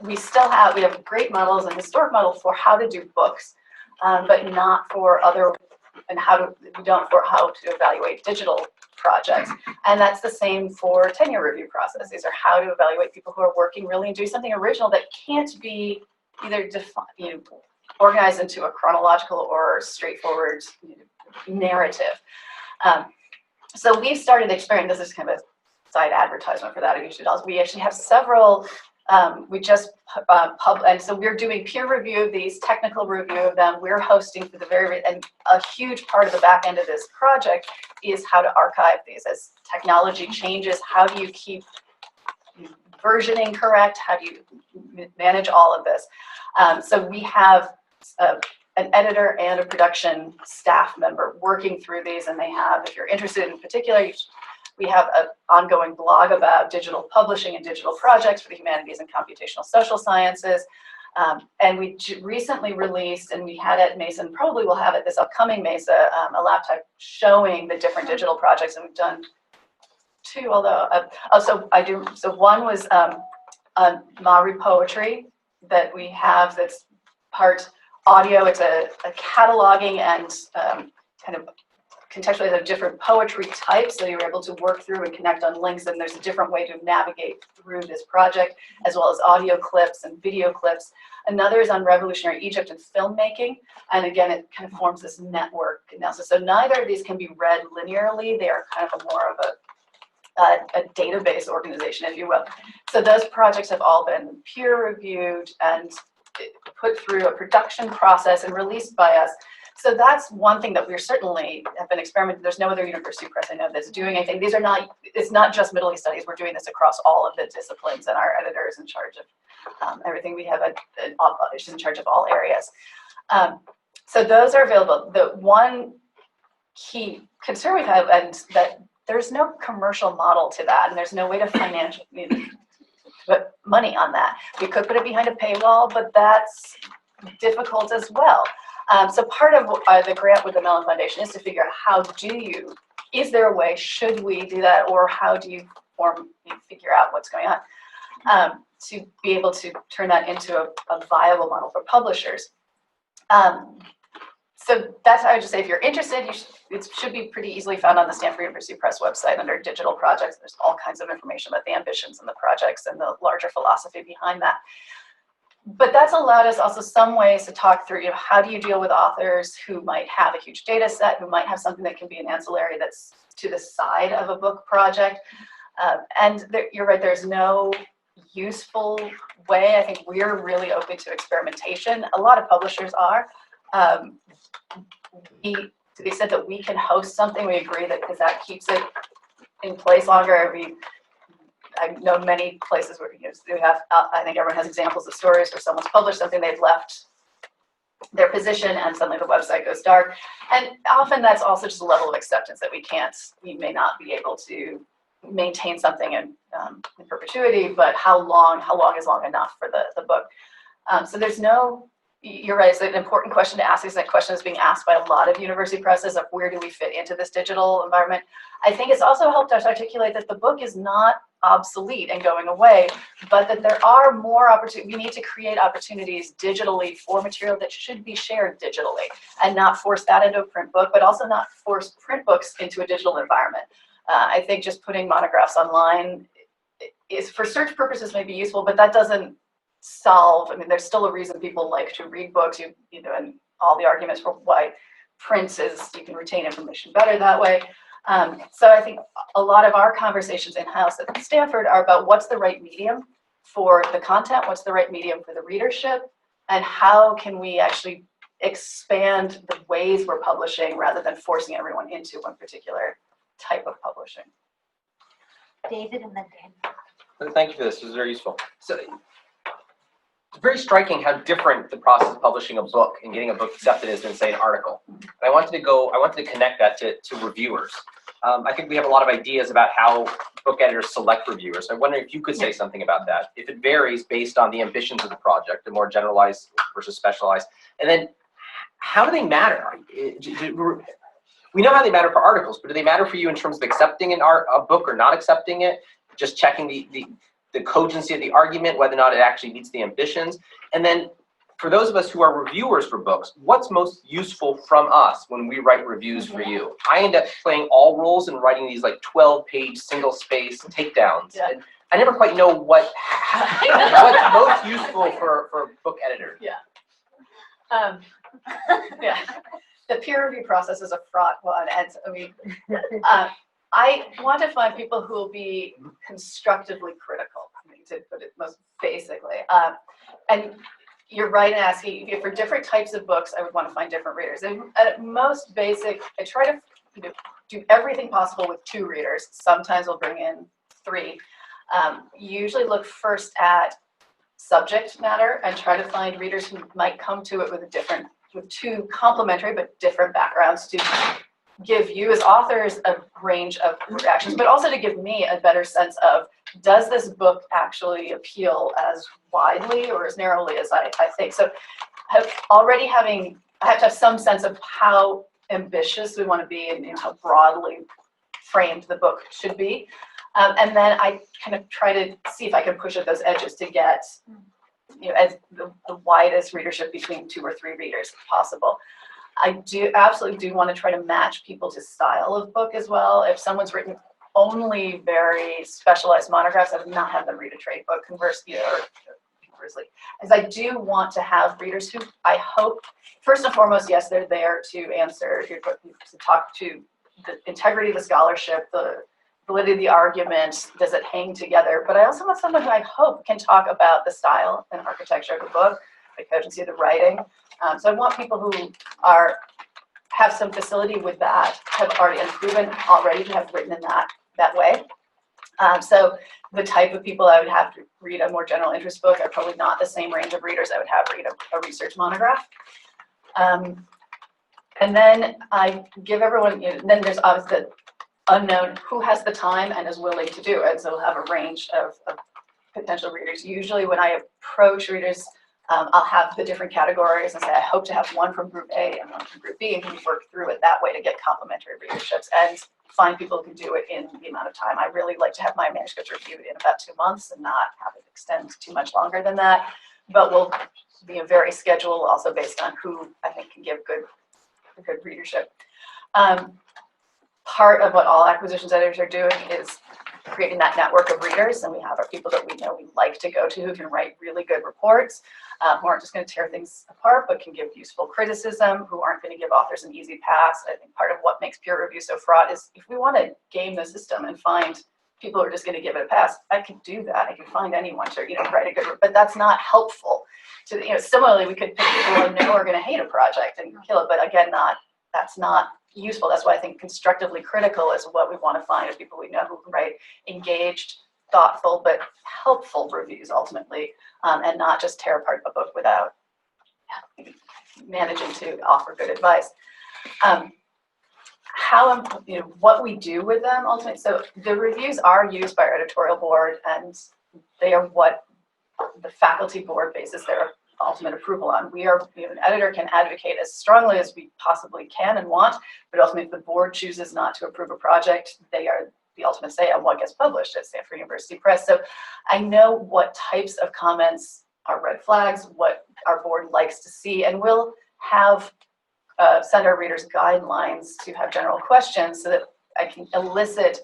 S2: we have great models and historic models for how to do books, but not for how to evaluate digital projects. And that's the same for tenure review processes, or how to evaluate people who are working really and doing something original that can't be either organized into a chronological or straightforward narrative. So we've started experimenting. This is kind of a side advertisement for that. We actually have several. We just and so we're doing peer review of these, technical review of them. We're hosting for and a huge part of the back end of this project is how to archive these. As technology changes, how do you keep versioning correct? How do you manage all of this? So we have an editor and a production staff member working through these, and they have, if you're interested in particular, we have an ongoing blog about digital publishing and digital projects for the humanities and computational social sciences. And we recently released, and we had at Mesa, and probably will have at this upcoming Mesa, a laptop showing the different digital projects, and we've done two, although, so one was Maori poetry that we have that's part audio. It's a cataloging and kind of contextually the different poetry types, so you're able to work through and connect on links, and there's a different way to navigate through this project, as well as audio clips and video clips. Another is on revolutionary Egypt and filmmaking, and again, it kind of forms this network analysis. So neither of these can be read linearly. They are kind of more of a database organization, if you will. So those projects have all been peer reviewed and put through a production process and released by us. So that's one thing that we're certainly have been experimenting. There's no other university press I know that's doing anything. It's not just Middle East studies. We're doing this across all of the disciplines, and our editor is in charge of everything. We have she's in charge of all areas. So those are available. The one key concern we have, and that there's no commercial model to that, and there's no way to put money on that. We could put it behind a paywall, but that's difficult as well. So part of the grant with the Mellon Foundation is to figure out is there a way, should we do that, or how do you figure out what's going on to be able to turn that into a viable model for publishers. So that's how I would just say, if you're interested, it should be pretty easily found on the Stanford University Press website under digital projects. There's all kinds of information about the ambitions and the projects and the larger philosophy behind that. But that's allowed us also some ways to talk through, how do you deal with authors who might have a huge data set, who might have something that can be an ancillary that's to the side of a book project. You're right, there's no useful way. I think we're really open to experimentation. A lot of publishers are. To the extent that we can host something, we agree that, because that keeps it in place longer. I've known many places where we have, I think everyone has examples of stories where someone's published something, they've left their position, and suddenly the website goes dark. And often that's also just a level of acceptance that we may not be able to maintain something in perpetuity, but how long is long enough for the book? So there's no you're right, it's an important question to ask. That question is being asked by a lot of university presses of where do we fit into this digital environment. I think it's also helped us articulate that the book is not obsolete and going away, but that there are more opportunities. We need to create opportunities digitally for material that should be shared digitally and not force that into a print book, but also not force print books into a digital environment. I think just putting monographs online is, for search purposes, may be useful, but that doesn't solve. I mean, there's still a reason people like to read books, you know, and all the arguments for why print is, you can retain information better that way. So I think a lot of our conversations in-house at Stanford are about what's the right medium for the content, what's the right medium for the readership, and how can we actually expand the ways we're publishing rather than forcing everyone into one particular type of publishing.
S1: David and then Dan.
S5: Thank you for this. This was very useful. So it's very striking how different the process of publishing a book and getting a book accepted is than, say, an article. And I wanted to connect that to reviewers. I think we have a lot of ideas about how book editors select reviewers. I wonder if you could say something about that. If it varies based on the ambitions of the project, the more generalized versus specialized, and then how do they matter? We know how they matter for articles, but do they matter for you in terms of accepting a book or not accepting it? Just checking the cogency of the argument, whether or not it actually meets the ambitions. And then for those of us who are reviewers for books, what's most useful from us when we write reviews for you? I end up playing all roles and writing these like 12-page single-space takedowns. Yeah. And I never quite know what's most useful for book editors.
S2: Yeah. Yeah. The peer review process is a fraught one. And I mean, I want to find people who will be constructively critical, I mean, to put it most basically. And you're right in asking, for different types of books, I would want to find different readers. And at most basic, I try to do everything possible with 2 readers. Sometimes we'll bring in 3. Usually look first at subject matter and try to find readers who might come to it with 2 complementary but different backgrounds to give you as authors a range of reactions, but also to give me a better sense of, does this book actually appeal as widely or as narrowly as I think? So I have to have some sense of how ambitious we want to be and how broadly framed the book should be. And then I kind of try to see if I can push at those edges to get as the widest readership between 2 or 3 readers if possible. I absolutely do want to try to match people to style of book as well. If someone's written only very specialized monographs, I would not have them read a trade book, conversely, as I do want to have readers who I hope, first and foremost, yes, they're there to answer, to talk to the integrity of the scholarship, the validity of the argument, does it hang together? But I also want someone who I hope can talk about the style and architecture of the book, the cogency of the writing. So I want people who have some facility with that, have already and proven already to have written in that way. So the type of people I would have to read a more general interest book are probably not the same range of readers I would have read a research monograph. And then I give everyone, then there's obviously the unknown who has the time and is willing to do it. So we'll have a range of potential readers. Usually when I approach readers, I'll have the different categories and say, I hope to have one from group A and one from group B, and can work through it that way to get complementary readerships and find people who can do it in the amount of time. I really like to have my manuscripts reviewed in about 2 months and not have it extend too much longer than that. But we'll be a very schedule also based on who I think can give good readership. Part of what all acquisitions editors are doing is creating that network of readers, and we have our people that we know we like to go to who can write really good reports, who aren't just going to tear things apart, but can give useful criticism, who aren't going to give authors an easy pass. I think part of what makes peer review so fraught is if we want to game the system and find people who are just going to give it a pass, I could do that. I could find anyone to write a good, but that's not helpful. To similarly, we could pick people who know are going to hate a project and kill it, but again, that's not useful. That's why I think constructively critical is what we want to find, of people we know who can write engaged, thoughtful, but helpful reviews ultimately, and not just tear apart a book without managing to offer good advice. What we do with them ultimately. So the reviews are used by our editorial board, and they are what the faculty board bases their ultimate approval on. An editor can advocate as strongly as we possibly can and want, but ultimately if the board chooses not to approve a project, they are the ultimate say on what gets published at Stanford University Press. So I know what types of comments are red flags, what our board likes to see, and we'll have send our readers guidelines to have general questions so that I can elicit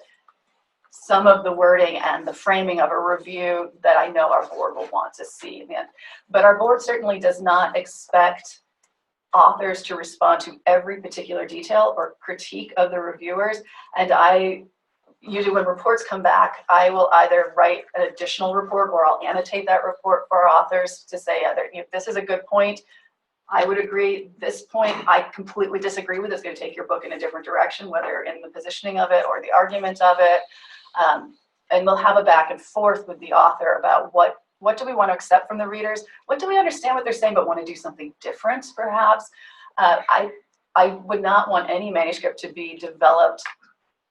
S2: some of the wording and the framing of a review that I know our board will want to see in the end. But our board certainly does not expect authors to respond to every particular detail or critique of the reviewers. And usually when reports come back, I will either write an additional report or I'll annotate that report for our authors to say, this is a good point. I would agree. This point, I completely disagree with. It's going to take your book in a different direction, whether in the positioning of it or the argument of it. And we'll have a back and forth with the author about what do we want to accept from the readers? What do we understand what they're saying but want to do something different, perhaps? I would not want any manuscript to be developed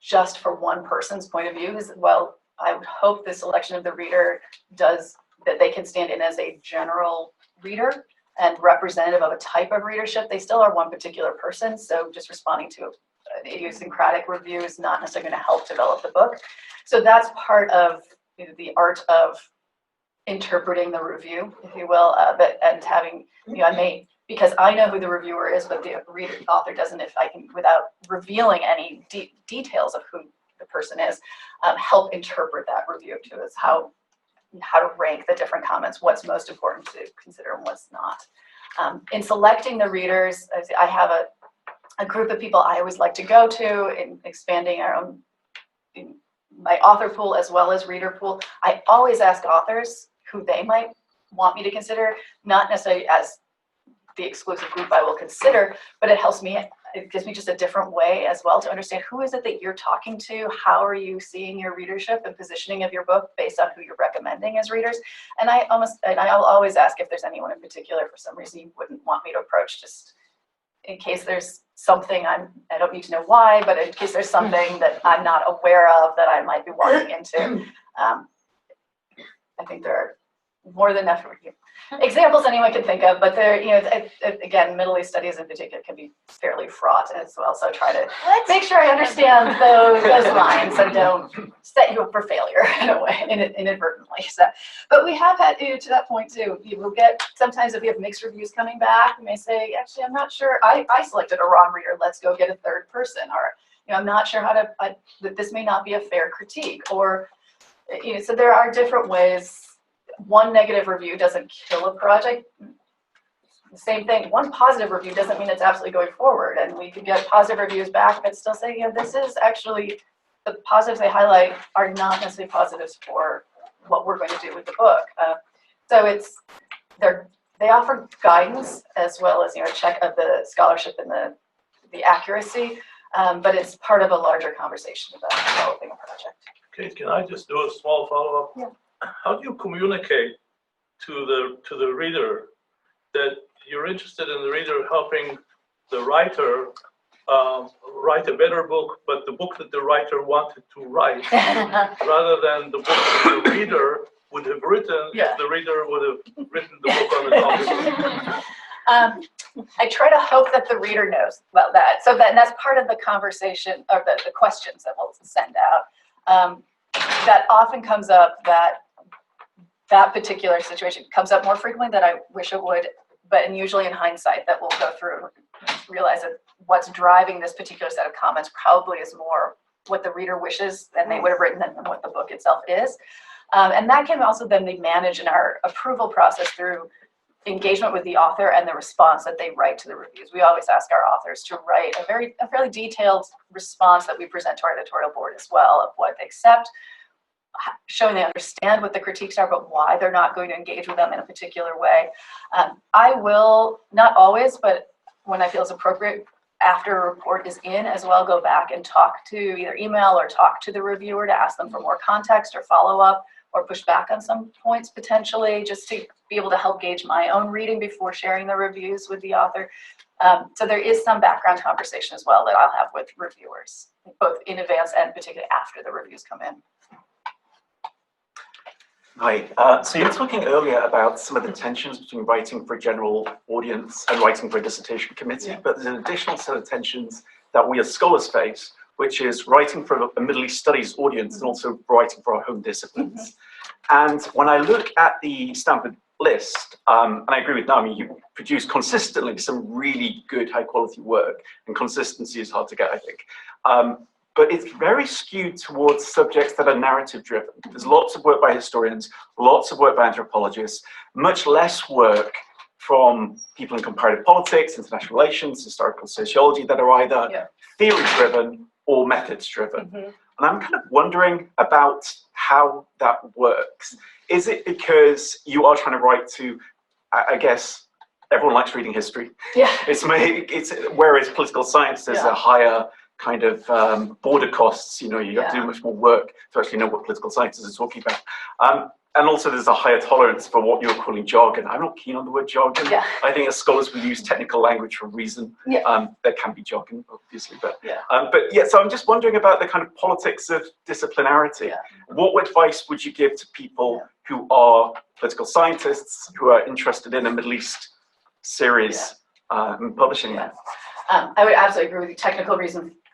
S2: just for one person's point of view. Well, I would hope the selection of the reader does that they can stand in as a general reader and representative of a type of readership. They still are one particular person, so just responding to an idiosyncratic review is not necessarily going to help develop the book. So that's part of the art of interpreting the review, if you will, and having, I may, because I know who the reviewer is, but the author doesn't, if I can, without revealing any details of who the person is, help interpret that review to us, how to rank the different comments, what's most important to consider and what's not. In selecting the readers, I have a group of people I always like to go to in expanding our own, my author pool as well as reader pool. I always ask authors who they might want me to consider, not necessarily as the exclusive group I will consider, but it helps me, it gives me just a different way as well to understand who is it that you're talking to, how are you seeing your readership and positioning of your book based on who you're recommending as readers. And I'll always ask if there's anyone in particular for some reason you wouldn't want me to approach, just in case there's something I don't need to know why, but in case there's something that I'm not aware of that I might be walking into. I think there are more than enough examples anyone can think of, but there, again, Middle East studies in particular can be fairly fraught as well. So try to make sure I understand those lines and don't set you up for failure in a way, inadvertently. So, but we have had to that point too. You will get, sometimes if you have mixed reviews coming back, you may say, actually, I'm not sure, I selected a wrong reader, let's go get a third person, or I'm not sure how to, that this may not be a fair critique, or, so there are different ways. One negative review doesn't kill a project. The same thing, one positive review doesn't mean it's absolutely going forward. And we could get positive reviews back, but still say, this is actually, the positives they highlight are not necessarily positives for what we're going to do with the book. So they offer guidance as well as a check of the scholarship and the accuracy, but it's part of a larger conversation about developing a project.
S6: Okay, can I just do a small follow-up?
S2: Yeah.
S6: How do you communicate to the reader that you're interested in the reader helping the writer write a better book, but the book that the writer wanted to write, rather than the book that the reader would have written if the reader would have written the book on its own?
S2: I try to hope that the reader knows about that. So that's part of the conversation, or the questions that we'll send out. That often comes up, that particular situation comes up more frequently than I wish it would, but usually in hindsight that we'll go through and realize that what's driving this particular set of comments probably is more what the reader wishes and they would have written than what the book itself is. And that can also then be managed in our approval process through engagement with the author and the response that they write to the reviews. We always ask our authors to write a fairly detailed response that we present to our editorial board as well, of what they accept, showing they understand what the critiques are, but why they're not going to engage with them in a particular way. I will, not always, but when I feel it's appropriate, after a report is in as well, go back and talk to either email or talk to the reviewer to ask them for more context or follow up or push back on some points potentially, just to be able to help gauge my own reading before sharing the reviews with the author. So there is some background conversation as well that I'll have with reviewers, both in advance and particularly after the reviews come in.
S7: Hi. So you were talking earlier about some of the tensions between writing for a general audience and writing for a dissertation committee, but there's an additional set of tensions that we as scholars face, which is writing for a Middle East studies audience and also writing for our home disciplines. And when I look at the Stanford list, and I agree with Naghmeh, you produce consistently some really good high quality work, and consistency is hard to get, I think. But it's very skewed towards subjects that are narrative driven. There's lots of work by historians, lots of work by anthropologists, much less work from people in comparative politics, international relations, historical sociology that are either theory driven or methods driven. And I'm kind of wondering about how that works. Is it because you are trying to write to, I guess, everyone likes reading history. Whereas political science is a higher kind of border costs, you have to do much more work to actually know what political scientists are talking about. And also there's a higher tolerance for what you're calling jargon. I'm not keen on the word jargon. I think as scholars we use technical language for a reason. There can be jargon, obviously, but so I'm just wondering about the kind of politics of disciplinarity. What advice would you give to people who are political scientists, who are interested in a Middle East series and publishing that?
S2: I would absolutely agree with you.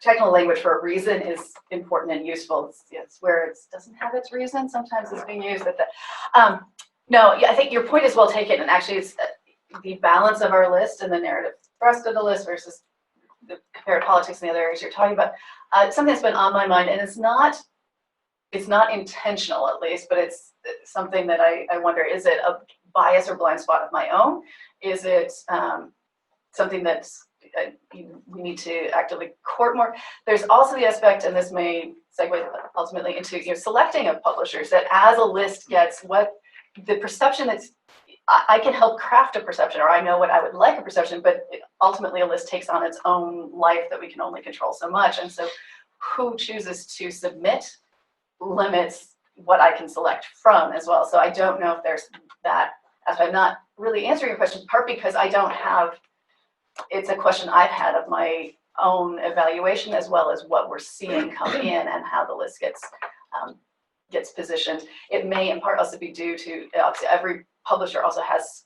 S2: Technical language for a reason is important and useful. It's where it doesn't have its reason. Sometimes it's being used at the. No, I think your point is well taken. And actually, it's the balance of our list and the narrative thrust of the list versus the comparative politics and the other areas you're talking about. Something that's been on my mind, and it's not intentional at least, but it's something that I wonder: is it a bias or blind spot of my own? Is it something that's we need to actively court more? There's also the aspect, and this may segue ultimately into selecting of publishers, that as a list gets what the perception that's, I can help craft a perception, or I know what I would like a perception, but ultimately a list takes on its own life that we can only control so much. And so who chooses to submit limits what I can select from as well. So I don't know if there's that, as I'm not really answering your question, part because I don't have, it's a question I've had of my own evaluation as well as what we're seeing come in and how the list gets positioned. It may in part also be due to, obviously every publisher also has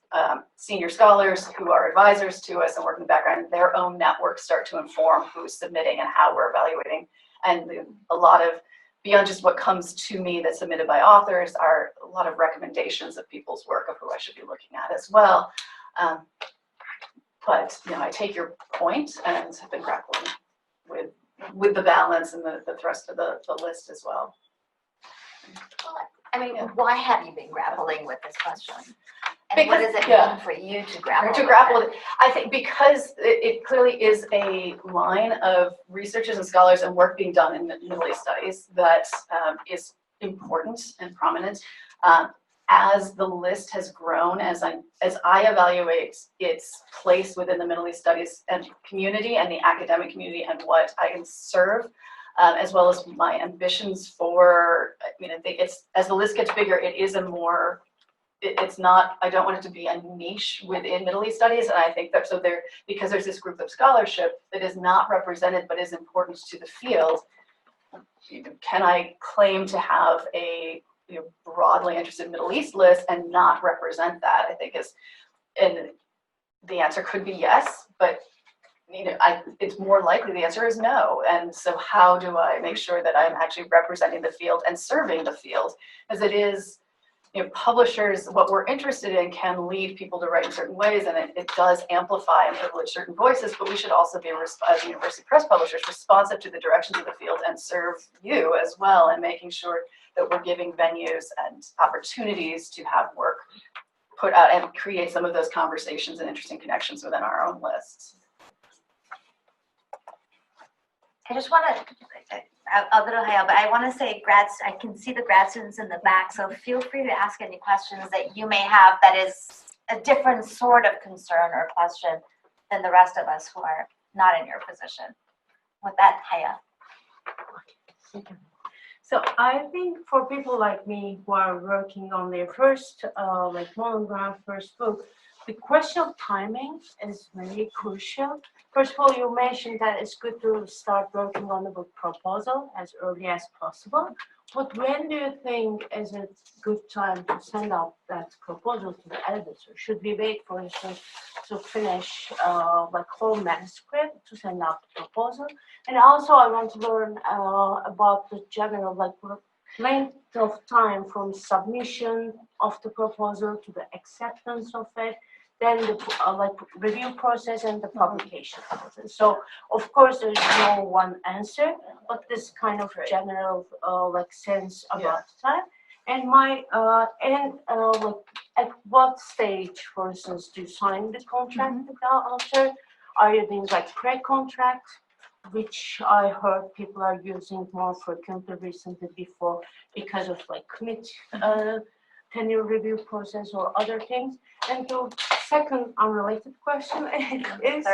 S2: senior scholars who are advisors to us and work in the background. Their own networks start to inform who's submitting and how we're evaluating. And a lot of, beyond just what comes to me that's submitted by authors, are a lot of recommendations of people's work of who I should be looking at as well. But I take your point and have been grappling with the balance and the thrust of the list as well.
S1: I mean, why have you been grappling with this question? And
S2: Because,
S1: what does it mean for you to grapple
S2: with it? I think because it clearly is a line of researchers and scholars and work being done in Middle East studies that is important and prominent. As the list has grown, as I evaluate its place within the Middle East studies and community and the academic community and what I can serve, as well as my ambitions for, as the list gets bigger, it is a more, it's not, I don't want it to be a niche within Middle East studies. And I think that, because there's this group of scholarship that is not represented but is important to the field, can I claim to have a broadly interested Middle East list and not represent that? I think and the answer could be yes, but it's more likely the answer is no. And so how do I make sure that I'm actually representing the field and serving the field? As it is, publishers, what we're interested in can lead people to write in certain ways, and it does amplify and privilege certain voices, but we should also be, as university press publishers, responsive to the directions of the field and serve you as well, and making sure that we're giving venues and opportunities to have work put out and create some of those conversations and interesting connections within our own lists.
S1: I just want to, a little high, but I want to say I can see the grad students in the back, so feel free to ask any questions that you may have that is a different sort of concern or question than the rest of us who are not in your position. With that, Haya.
S8: So I think for people like me who are working on their first monograph, first book, the question of timing is very crucial. First of all, you mentioned that it's good to start working on the book proposal as early as possible. But when do you think is a good time to send out that proposal to the editor? Should we wait, for instance, to finish like whole manuscript to send out the proposal? And also, I want to learn about the general like length of time from submission of the proposal to the acceptance of it, then the like review process and the publication process. So of course there's no one answer, but this kind of general like sense about time. And my like at what stage, for instance, do you sign the contract with the author? Are you doing like pre-contract, which I heard people are using more frequently recently before because of like commit tenure review process or other things? And the second unrelated question is,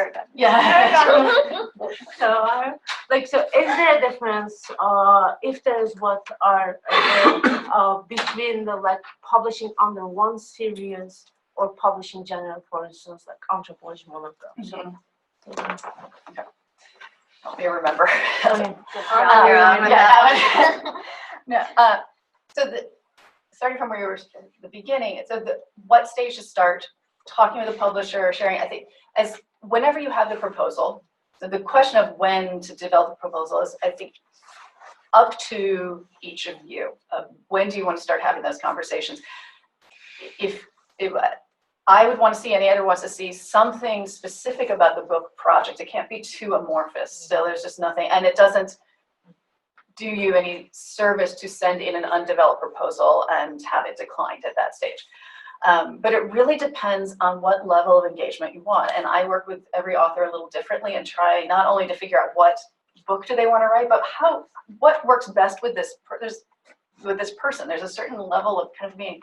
S8: so is there a difference if there is what are between the like publishing under one series or publishing general, for instance, like anthropology monographs?
S2: Help me remember.
S8: Okay.
S1: On your own with that one.
S2: No, so starting from where you were at the beginning, so what stage to start talking with the publisher, sharing, I think, as whenever you have the proposal, so the question of when to develop the proposal is, I think, up to each of you. When do you want to start having those conversations? If I would want to see, any editor wants to see something specific about the book project. It can't be too amorphous. So there's just nothing, and it doesn't do you any service to send in an undeveloped proposal and have it declined at that stage. But it really depends on what level of engagement you want. And I work with every author a little differently and try not only to figure out what book do they want to write, but what works best with this person. There's a certain level of kind of being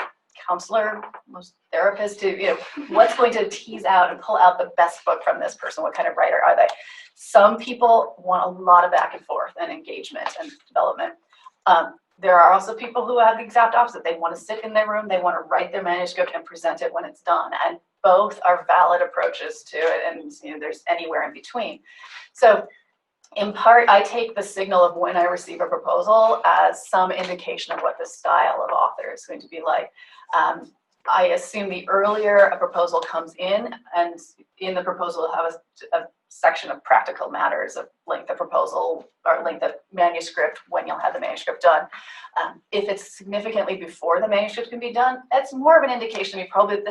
S2: counselor, most therapists, to what's going to tease out and pull out the best book from this person. What kind of writer are they? Some people want a lot of back and forth and engagement and development. There are also people who have the exact opposite. They want to sit in their room, they want to write their manuscript and present it when it's done. And both are valid approaches to it, and there's anywhere in between. So in part, I take the signal of when I receive a proposal as some indication of what the style of author is going to be like. I assume the earlier a proposal comes in, and in the proposal will have a section of practical matters of length of proposal or length of manuscript, when you'll have the manuscript done. If it's significantly before the manuscript can be done, it's more of an indication to me probably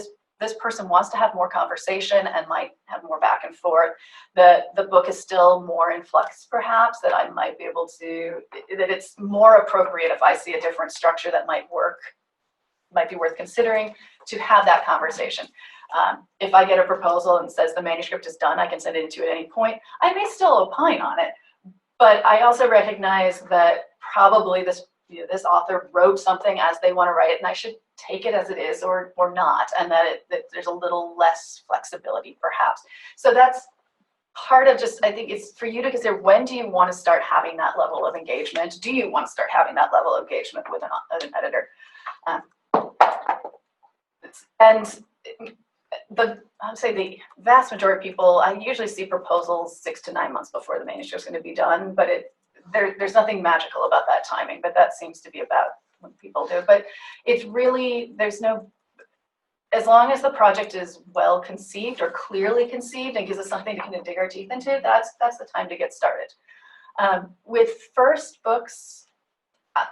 S2: this person wants to have more conversation and might have more back and forth. The book is still more in flux, perhaps, that I might be able to, that it's more appropriate if I see a different structure that might work, might be worth considering, to have that conversation. If I get a proposal and says the manuscript is done, I can send it to you at any point. I may still opine on it, but I also recognize that probably this author wrote something as they want to write it, and I should take it as it is or not, and that there's a little less flexibility perhaps. So that's part of just, I think it's for you to consider, when do you want to start having that level of engagement? Do you want to start having that level of engagement with an editor? And I would say the vast majority of people, I usually see proposals 6 to 9 months before the manuscript is going to be done, but there's nothing magical about that timing, but that seems to be about when people do. But it's really, there's no, as long as the project is well conceived or clearly conceived and gives us something to kind of dig our teeth into, that's the time to get started. With first books,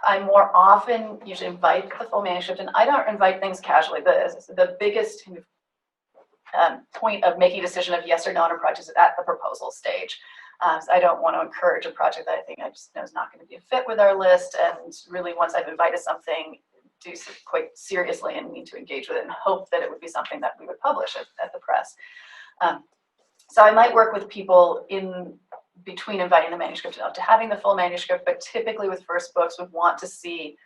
S2: I more often usually invite the full manuscript, and I don't invite things casually. The biggest kind of point of making a decision of yes or no on a project is at the proposal stage. So I don't want to encourage a project that I think I just know is not going to be a fit with our list, and really once I've invited something, do quite seriously and need to engage with it and hope that it would be something that we would publish at the press. So I might work with people in between inviting the manuscript up to having the full manuscript, but typically with first books would want to see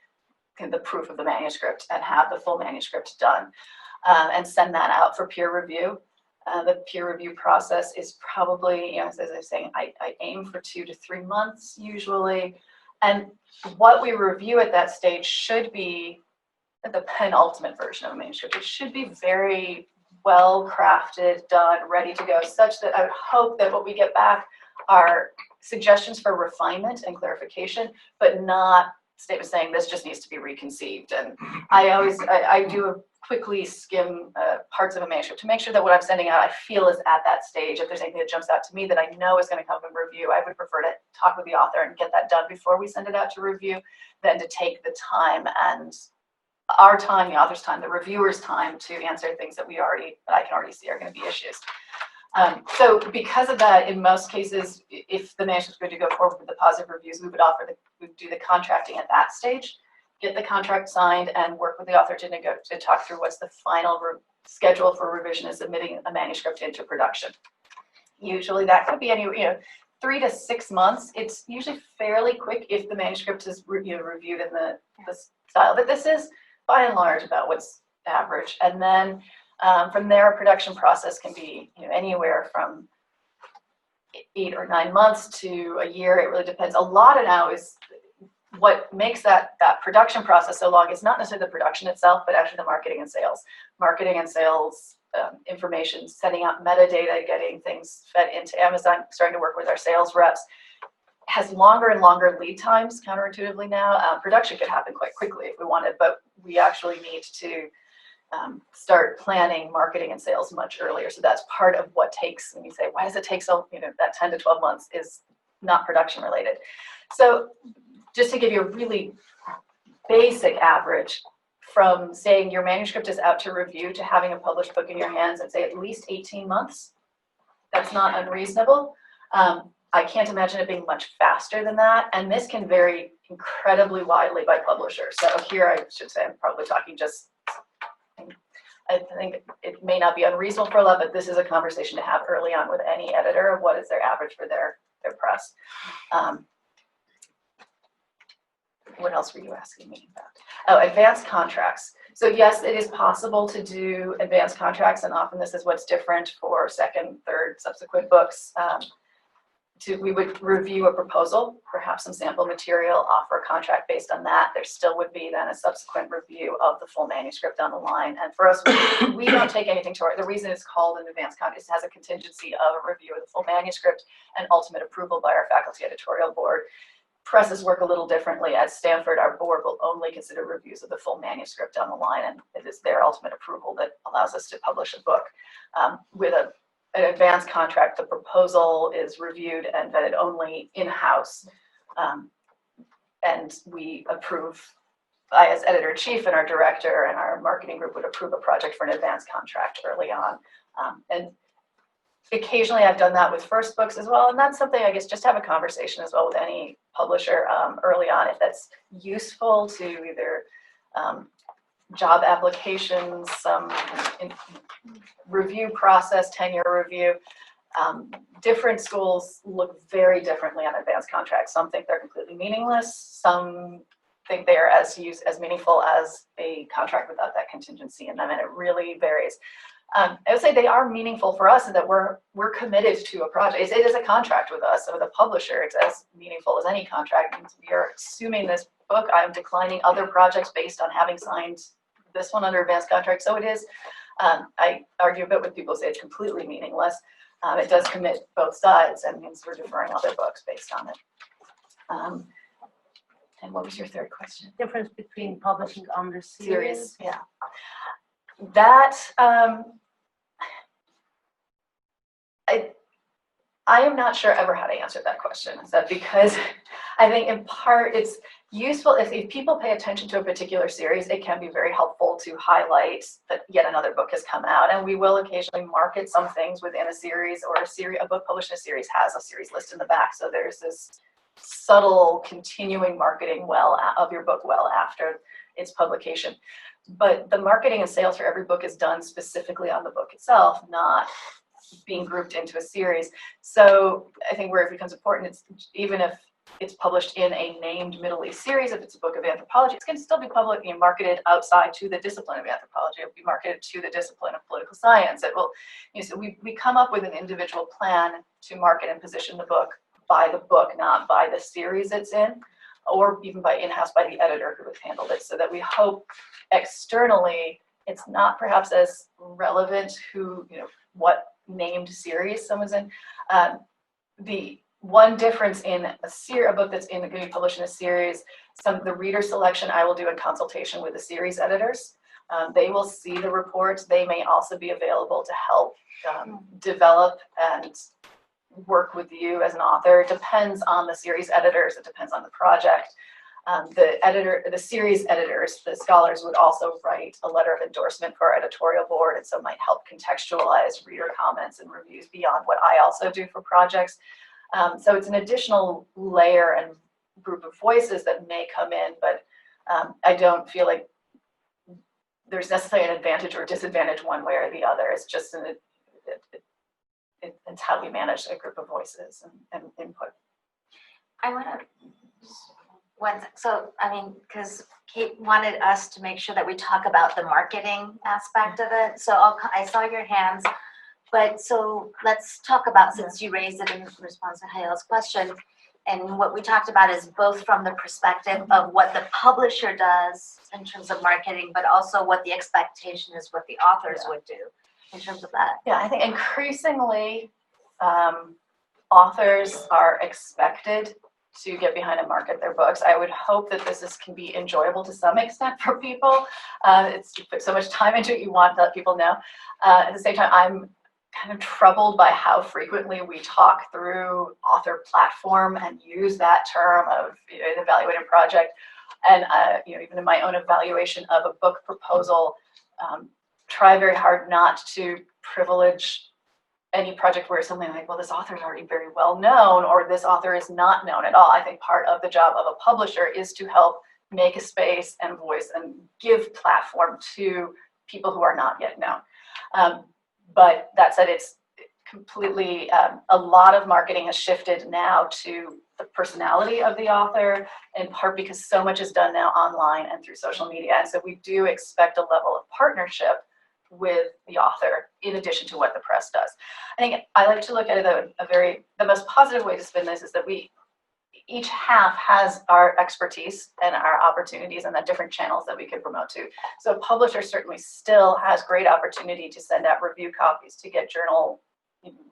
S2: kind of the proof of the manuscript and have the full manuscript done, and send that out for peer review. The peer review process is probably, as I was saying, I aim for 2 to 3 months usually. And what we review at that stage should be the penultimate version of a manuscript. It should be very well crafted, done, ready to go, such that I would hope that what we get back are suggestions for refinement and clarification, but not statements saying this just needs to be reconceived. And I do quickly skim parts of a manuscript to make sure that what I'm sending out I feel is at that stage. If there's anything that jumps out to me that I know is going to come from review, I would prefer to talk with the author and get that done before we send it out to review than to take the time and our time, the author's time, the reviewer's time to answer things that I can already see are going to be issues. So because of that, in most cases, if the manuscript's going to go forward with the positive reviews, we would do the contracting at that stage, get the contract signed, and work with the author to talk through what's the final schedule for revision and submitting a manuscript into production. Usually that could be 3 to 6 months. It's usually fairly quick if the manuscript is reviewed in the style that this is, by and large, about what's average. And then from there, a production process can be anywhere from 8 or 9 months to a year. It really depends. A lot of now is what makes that production process so long is not necessarily the production itself, but actually the marketing and sales. Marketing and sales information, setting out metadata, getting things fed into Amazon, starting to work with our sales reps, has longer and longer lead times, counterintuitively now. Production could happen quite quickly if we wanted, but we actually need to start planning marketing and sales much earlier. So that's part of what takes, when you say, why does it take so, that 10 to 12 months is not production related. So just to give you a really basic average, from saying your manuscript is out to review to having a published book in your hands, I'd say at least 18 months. That's not unreasonable. I can't imagine it being much faster than that. And this can vary incredibly widely by publisher. So here I should say I'm probably talking just, I think it may not be unreasonable for a lot, but this is a conversation to have early on with any editor of what is their average for their press. What else were you asking me about? Oh, advanced contracts. So yes, it is possible to do advanced contracts, and often this is what's different for second, third, subsequent books. We would review a proposal, perhaps some sample material, offer a contract based on that. There still would be then a subsequent review of the full manuscript down the line. And for us, we don't take anything to the reason it's called an advanced contract is it has a contingency of a review of the full manuscript and ultimate approval by our faculty editorial board. Presses work a little differently. At Stanford, our board will only consider reviews of the full manuscript down the line, and it is their ultimate approval that allows us to publish a book. With an advanced contract, the proposal is reviewed and vetted only in-house, and we approve. I, as editor-in-chief, and our director and our marketing group would approve a project for an advanced contract early on. And occasionally I've done that with first books as well, and that's something I guess just have a conversation as well with any publisher early on if that's useful to either job applications, some review process, tenure review. Different schools look very differently on advanced contracts. Some think they're completely meaningless. Some think they are as meaningful as a contract without that contingency in them, and it really varies. I would say they are meaningful for us in that we're committed to a project. It is a contract with us, so with a publisher, it's as meaningful as any contract. And we are assuming this book. I'm declining other projects based on having signed this one under advanced contract. So it is. I argue a bit with people who say it's completely meaningless. It does commit both sides and means we're deferring other books based on it. And what was your third question?
S8: Difference between publishing under
S2: Series,
S8: series.
S2: yeah. That I am not sure ever how to answer that question. Is that because I think in part it's useful if people pay attention to a particular series, it can be very helpful to highlight that yet another book has come out, and we will occasionally market some things within a series, or a book published in a series has a series list in the back. So there's this subtle continuing marketing of your book well after its publication. But the marketing and sales for every book is done specifically on the book itself, not being grouped into a series. So I think where it becomes important, it's even if it's published in a named Middle East series, if it's a book of anthropology, it's going to still be marketed outside to the discipline of anthropology. It will be marketed to the discipline of political science. It will, so we come up with an individual plan to market and position the book by the book, not by the series it's in, or even by in-house by the editor who has handled it, so that we hope externally it's not perhaps as relevant who, what named series someone's in. The one difference in a book that's going to be published in a series, the reader selection I will do in consultation with the series editors. They will see the reports. They may also be available to help develop and work with you as an author. It depends on the series editors. It depends on the project. The series editors, the scholars would also write a letter of endorsement for our editorial board, and so might help contextualize reader comments and reviews beyond what I also do for projects. So it's an additional layer and group of voices that may come in, but I don't feel like there's necessarily an advantage or disadvantage one way or the other. It's just it's how we manage a group of voices and input.
S1: I want to, because Kate wanted us to make sure that we talk about the marketing aspect of it. So I saw your hands, but so let's talk about, since you raised it in response to Hayal's question, and what we talked about is both from the perspective of what the publisher does in terms of marketing, but also what the expectation is, what the authors would do in terms of that.
S2: Yeah, I think increasingly authors are expected to get behind and market their books. I would hope that can be enjoyable to some extent for people. You put so much time into it, you want to let people know. At the same time, I'm kind of troubled by how frequently we talk through author platform and use that term of an evaluated project. And even in my own evaluation of a book proposal, try very hard not to privilege any project where something like, well, this author is already very well known, or this author is not known at all. I think part of the job of a publisher is to help make a space and voice and give platform to people who are not yet known. But that said, it's completely, a lot of marketing has shifted now to the personality of the author, in part because so much is done now online and through social media. And so we do expect a level of partnership with the author in addition to what the press does. I think I like to look at it the most positive way to spin this is that each half has our expertise and our opportunities and the different channels that we can promote to. So a publisher certainly still has great opportunity to send out review copies, to get journal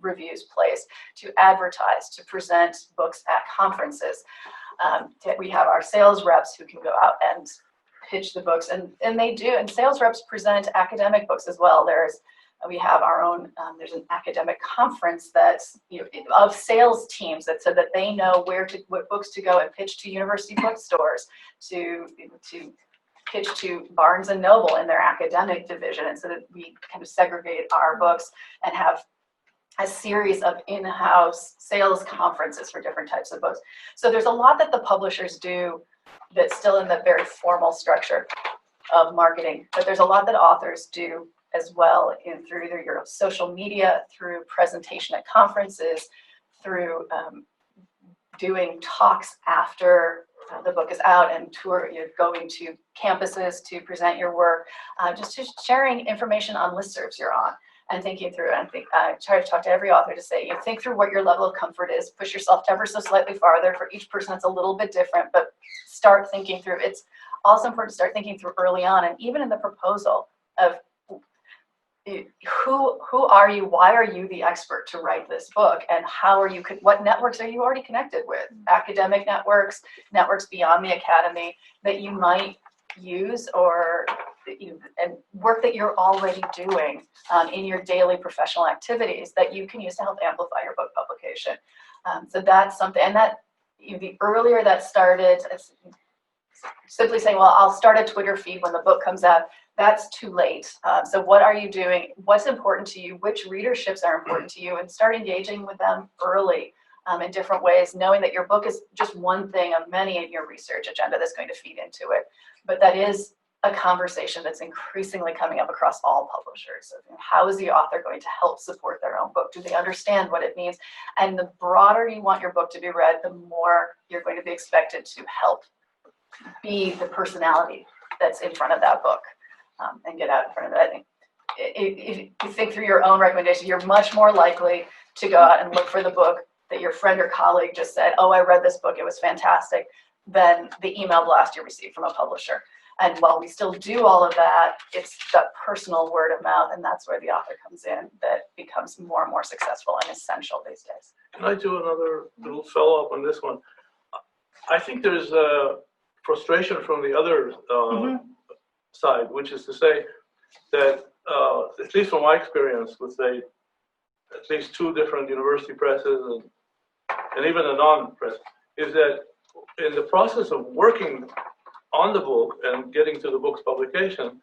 S2: reviews placed, to advertise, to present books at conferences. We have our sales reps who can go out and pitch the books, and they do, and sales reps present academic books as well. We have our own, there's an academic conference that's of sales teams so that they know what books to go and pitch to university bookstores, to pitch to Barnes and Noble in their academic division, and so that we kind of segregate our books and have a series of in-house sales conferences for different types of books. So there's a lot that the publishers do that's still in the very formal structure of marketing, but there's a lot that authors do as well through either your social media, through presentation at conferences, through doing talks after the book is out and going to campuses to present your work, just sharing information on listservs you're on and thinking through it. I try to talk to every author to say, think through what your level of comfort is, push yourself ever so slightly farther. For each person, it's a little bit different, but start thinking through. It's also important to start thinking through early on, and even in the proposal of who are you, why are you the expert to write this book, and what networks are you already connected with? Academic networks, networks beyond the academy that you might use, or and work that you're already doing in your daily professional activities that you can use to help amplify your book publication. So that's something, and that the earlier that started, simply saying, well, I'll start a Twitter feed when the book comes out, that's too late. So what are you doing? What's important to you? Which readerships are important to you? And start engaging with them early in different ways, knowing that your book is just one thing of many in your research agenda that's going to feed into it. But that is a conversation that's increasingly coming up across all publishers. How is the author going to help support their own book? Do they understand what it means? And the broader you want your book to be read, the more you're going to be expected to help be the personality that's in front of that book and get out in front of it. I think if you think through your own recommendation, you're much more likely to go out and look for the book that your friend or colleague just said, oh, I read this book, it was fantastic, than the email blast you received from a publisher. And while we still do all of that, it's that personal word of mouth, and that's where the author comes in that becomes more and more successful and essential these days.
S6: Can I do another little follow-up on this one? I think there's a frustration from the other side, which is to say that, at least from my experience with, say, at least 2 different university presses and even a non-press, is that in the process of working on the book and getting to the book's publication,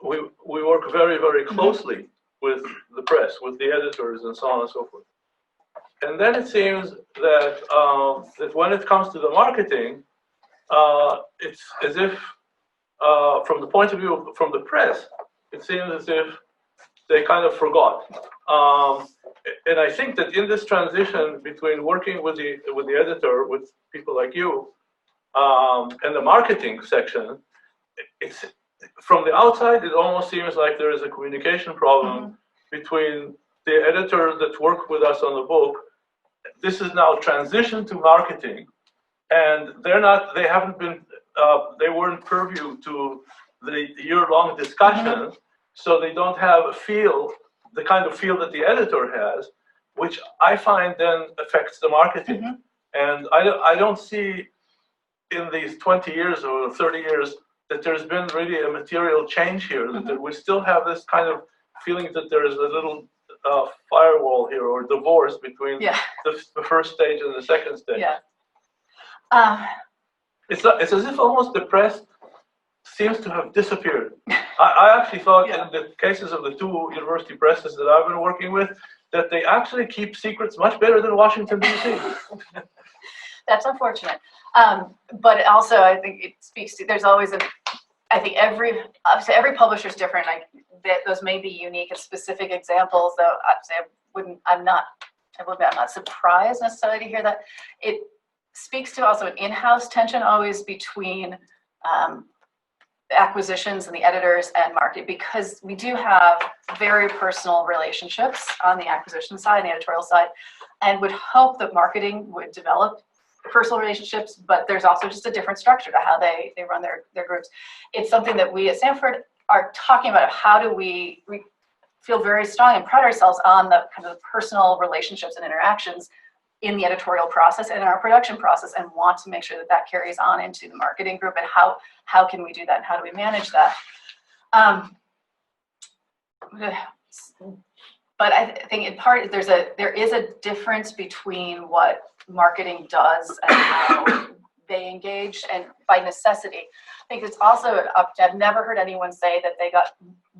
S6: we work very, very closely with the press, with the editors and so on and so forth. And then it seems that, that when it comes to the marketing, it's as if, from the point of view from the press, it seems as if they kind of forgot. And I think that in this transition between working with the editor, with people like you, and the marketing section, it's from the outside, it almost seems like there is a communication problem between the editor that worked with us on the book. This is now transitioned to marketing, and they haven't been, they weren't purview to the year-long discussion, so they don't have a feel, the kind of feel that the editor has, which I find then affects the marketing. And I don't see in these 20 years or 30 years that there's been really a material change here, that we still have this kind of feeling that there is a little firewall here or divorce between the first stage and the second stage. It's as if almost the press seems to have disappeared. I actually thought in the cases of the 2 university presses that I've been working with, that they actually keep secrets much better than Washington, D.C.
S2: That's unfortunate. But also, I think it speaks to, there's always I think obviously every publisher is different. Those may be unique and specific examples, though I'm not surprised necessarily to hear that. It speaks to also an in-house tension always between acquisitions and the editors and market, because we do have very personal relationships on the acquisition side and the editorial side, and would hope that marketing would develop personal relationships, but there's also just a different structure to how they run their groups. It's something that we at Stanford are talking about, how do we feel very strong and pride ourselves on the kind of personal relationships and interactions in the editorial process and in our production process, and want to make sure that that carries on into the marketing group, and how can we do that and how do we manage that. But I think in part there is a difference between what marketing does and how they engage, and by necessity. I think it's also I've never heard anyone say that they got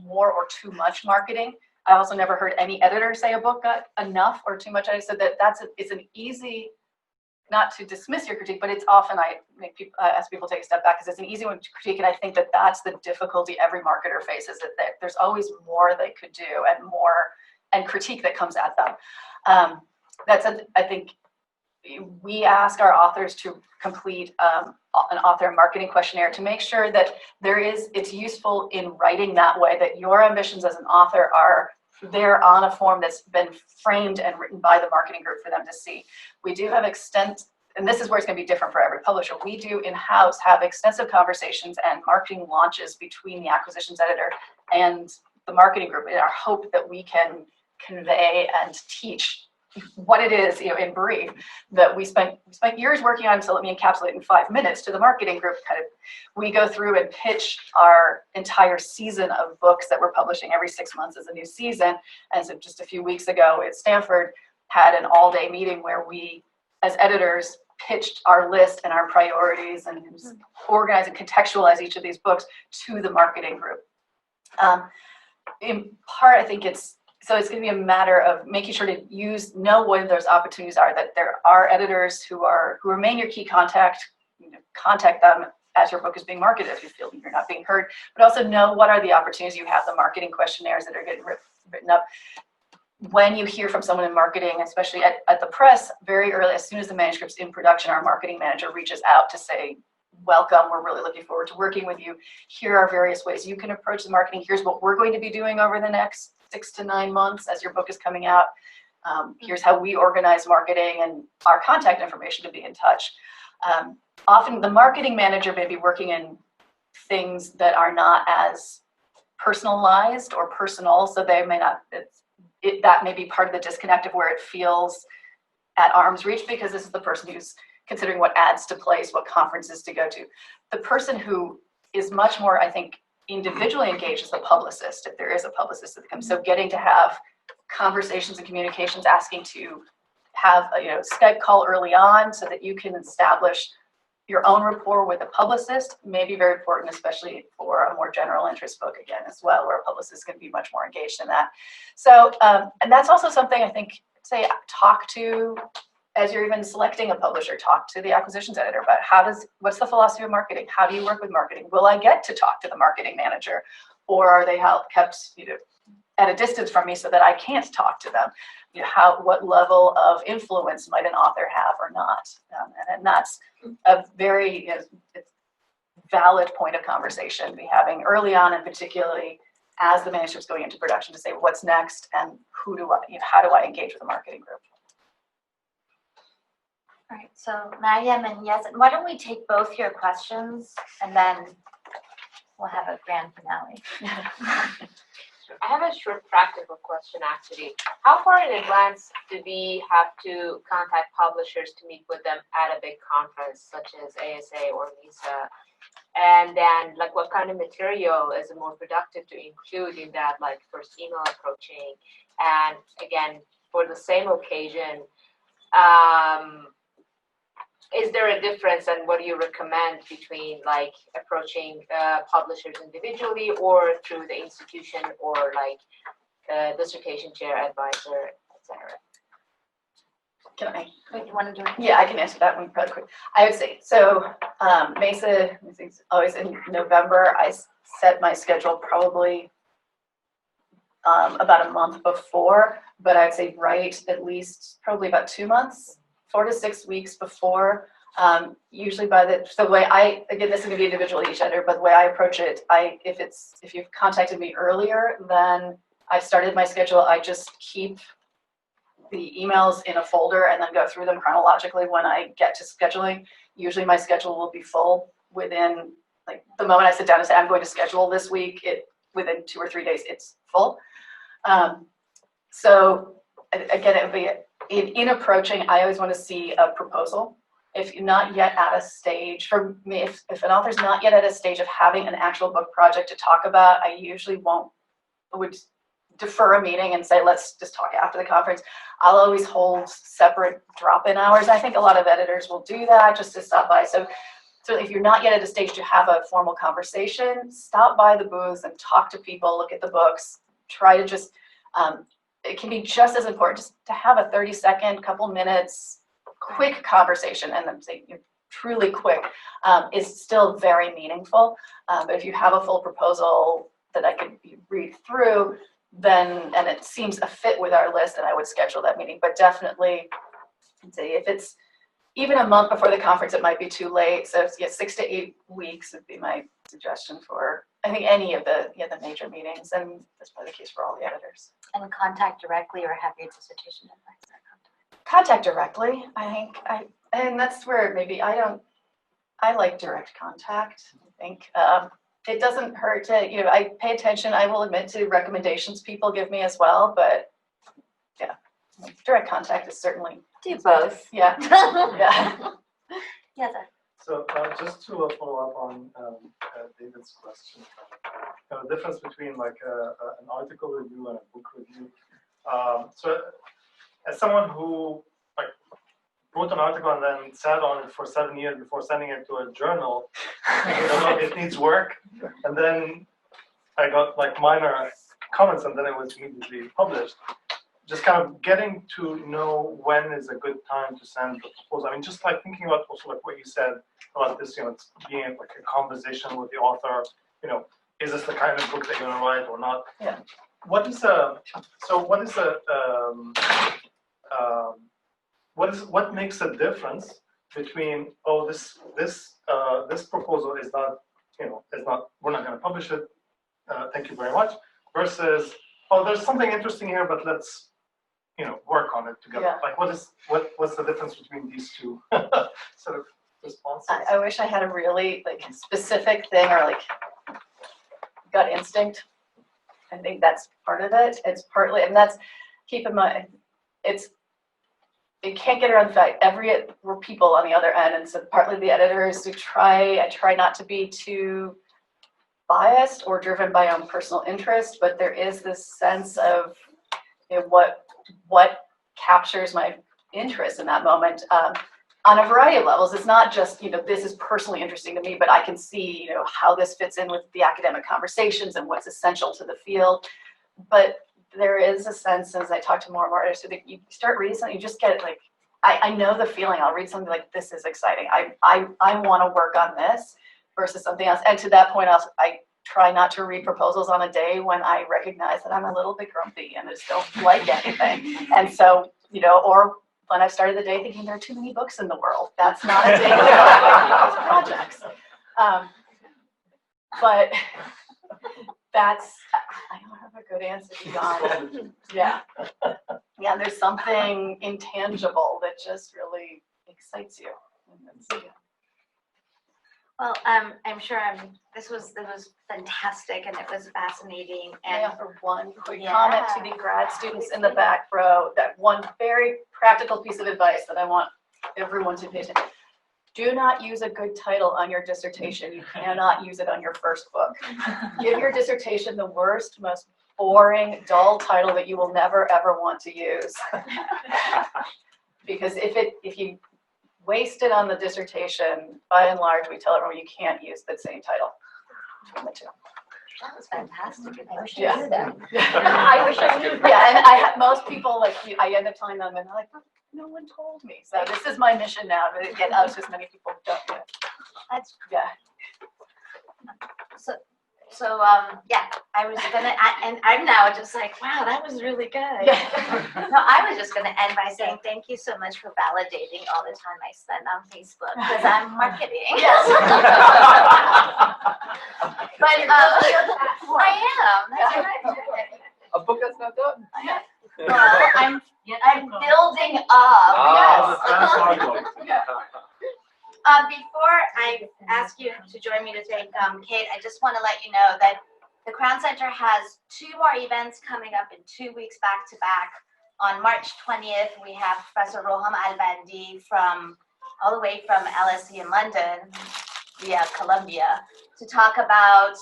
S2: more or too much marketing. I also never heard any editor say a book got enough or too much. I said that it's an easy, not to dismiss your critique, but it's often I ask people to take a step back, because it's an easy one to critique, and I think that that's the difficulty every marketer faces, that there's always more they could do and critique that comes at them. I think we ask our authors to complete an author marketing questionnaire to make sure that it's useful in writing that way, that your ambitions as an author are there on a form that's been framed and written by the marketing group for them to see. We do have and this is where it's going to be different for every publisher. We do in-house have extensive conversations and marketing launches between the acquisitions editor and the marketing group, in our hope that we can convey and teach what it is, in brief, that we spent years working on. So let me encapsulate in 5 minutes to the marketing group. We go through and pitch our entire season of books that we're publishing every 6 months as a new season. And so just a few weeks ago at Stanford, had an all-day meeting where we, as editors, pitched our list and our priorities and organize and contextualize each of these books to the marketing group. In part, I think it's going to be a matter of making sure to know what those opportunities are, that there are editors who remain your key contact. Contact them as your book is being marketed if you feel you're not being heard, but also know what are the opportunities. You have the marketing questionnaires that are getting written up. When you hear from someone in marketing, especially at the press, very early, as soon as the manuscript's in production, our marketing manager reaches out to say, welcome, we're really looking forward to working with you. Here are various ways you can approach the marketing. Here's what we're going to be doing over the next 6 to 9 months as your book is coming out. Here's how we organize marketing and our contact information to be in touch. Often the marketing manager may be working in things that are not as personalized or personal, so they may not, that may be part of the disconnect of where it feels at arm's reach, because this is the person who's considering what ads to place, what conferences to go to. The person who is much more, I think, individually engaged is the publicist, if there is a publicist that comes. So getting to have conversations and communications, asking to have a Skype call early on so that you can establish your own rapport with a publicist may be very important, especially for a more general interest book again as well, where a publicist can be much more engaged in that. So, and that's also something I think, say, talk to, as you're even selecting a publisher, talk to the acquisitions editor about what's the philosophy of marketing? How do you work with marketing? Will I get to talk to the marketing manager? Or are they kept at a distance from me so that I can't talk to them? What level of influence might an author have or not? And that's a very valid point of conversation to be having early on, and particularly as the manuscript's going into production, to say what's next and how do I engage with the marketing group?
S1: All right, so Mariam and Yasin, why don't we take both your questions and then we'll have a grand finale.
S9: I have a short practical question actually. How far in advance do we have to contact publishers to meet with them at a big conference such as ASA or LISA? And then what kind of material is more productive to include in that, first email approaching? And again, for the same occasion, is there a difference, and what do you recommend between approaching publishers individually or through the institution or dissertation chair, advisor, etc.?
S2: Can I?
S1: Wait, you want to do it?
S2: Yeah, I can answer that one pretty quick. I would say, so MESA is always in November. I set my schedule probably about a month before, but I'd say at least probably about 2 months, 4 to 6 weeks before. Usually the way again, this is going to be individual each editor, but the way I approach it, if you've contacted me earlier, then I've started my schedule. I just keep the emails in a folder and then go through them chronologically when I get to scheduling. Usually my schedule will be full within, the moment I sit down and say, I'm going to schedule this week, within 2 or 3 days, it's full. So again, it would be, in approaching, I always want to see a proposal. If you're not yet at a stage, for me, if an author's not yet at a stage of having an actual book project to talk about, I usually would defer a meeting and say, let's just talk after the conference. I'll always hold separate drop-in hours. I think a lot of editors will do that just to stop by. So if you're not yet at a stage to have a formal conversation, stop by the booths and talk to people, look at the books, try to just, it can be just as important just to have a 30-second, couple minutes, quick conversation, and then say truly quick, is still very meaningful. But if you have a full proposal that I could read through, then, and it seems a fit with our list, then I would schedule that meeting. But definitely, I'd say if it's even a month before the conference, it might be too late. So 6 to 8 weeks would be my suggestion for, I think, any of the major meetings, and that's probably the case for all the editors.
S1: And contact directly or have your dissertation advisor
S2: Contact directly, I think. And that's where maybe I like direct contact. I think it doesn't hurt to, I pay attention, I will admit, to recommendations people give me as well, but yeah, direct contact is certainly.
S1: Do both.
S2: Yeah. Yeah.
S1: Yeah.
S10: So just to follow up on David's question, the difference between an article review and a book review. So as someone who wrote an article and then sat on it for 7 years before sending it to a journal, it needs work, and then I got minor comments, and then it was immediately published. Just kind of getting to know when is a good time to send the proposal. I mean, just thinking about also what you said about this, it's being a conversation with the author. Is this the kind of book that you're gonna write or not?
S2: Yeah.
S10: What makes a difference between this proposal is not we're not going to publish it, thank you very much, versus there's something interesting here, but let's work on it together.
S2: Yeah.
S10: What's the difference between these two sort of responses?
S2: I wish I had a really like specific thing or like gut instinct. I think that's part of it. It's partly, and that's, keep in mind, it can't get around the fact we're people on the other end, and so partly the editors I try not to be too biased or driven by own personal interest, but there is this sense of, you know, what captures my interest in that moment on a variety of levels. It's not just, you know, this is personally interesting to me, but I can see, you know, how this fits in with the academic conversations and what's essential to the field. But there is a sense, as I talk to more and more artists, that you start reading something, you just get like, I know the feeling. I'll read something like, this is exciting. I want to work on this versus something else. And to that point, I try not to read proposals on a day when I recognize that I'm a little bit grumpy and I just don't like anything. And so, you know, or when I started the day thinking there are too many books in the world. That's not a day to go those projects. But that's, I don't have a good answer beyond, yeah. Yeah, there's something intangible that just really excites you.
S1: Well, I'm sure this was fantastic and it was fascinating.
S2: I
S1: And
S2: offer one quick
S1: Yeah.
S2: comment to the grad students in the back row, that one very practical piece of advice that I want everyone to pay attention. Do not use a good title on your dissertation. You cannot use it on your first book. Give your dissertation the worst, most boring, dull title that you will never ever want to use. Because if you waste it on the dissertation, by and large, we tell everyone you can't use the same title between the two.
S1: that was fantastic. I wish
S2: Yeah.
S1: I knew that.
S2: I wish I knew. Yeah, and most people, like, I end up telling them, and they're like, oh, no one told me. So this is my mission now, to get out to as many people who don't do it.
S1: That's
S2: Yeah.
S1: so yeah, I was gonna, and I'm now just like, wow, that was really good. No, I was just gonna end by saying thank you so much for validating all the time I spend on Facebook, because I'm marketing.
S2: Yes.
S1: But I am. That's right.
S5: A book that's not done.
S1: Well, I'm building up.
S5: Ah.
S1: Yes. Before I ask you to join me to take Kate, I just want to let you know that the Crown Center has 2 more events coming up in 2 weeks back to back. On March 20th, we have Professor Roham Al-Bandi all the way from LSE in London via Columbia to talk about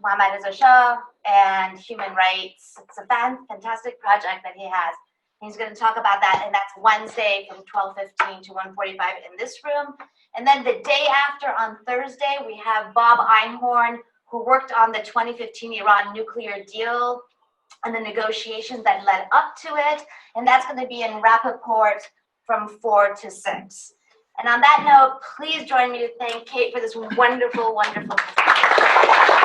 S1: Mohammad Reza Shah and human rights. It's a fantastic project that he has. He's going to talk about that, and that's Wednesday from 12:15 to 1:45 in this room. And then the day after, on Thursday, we have Bob Einhorn, who worked on the 2015 Iran nuclear deal and the negotiations that led up to it. And that's going to be in Rappaport from 4 to 6. And on that note, please join me to thank Kate for this wonderful, wonderful presentation.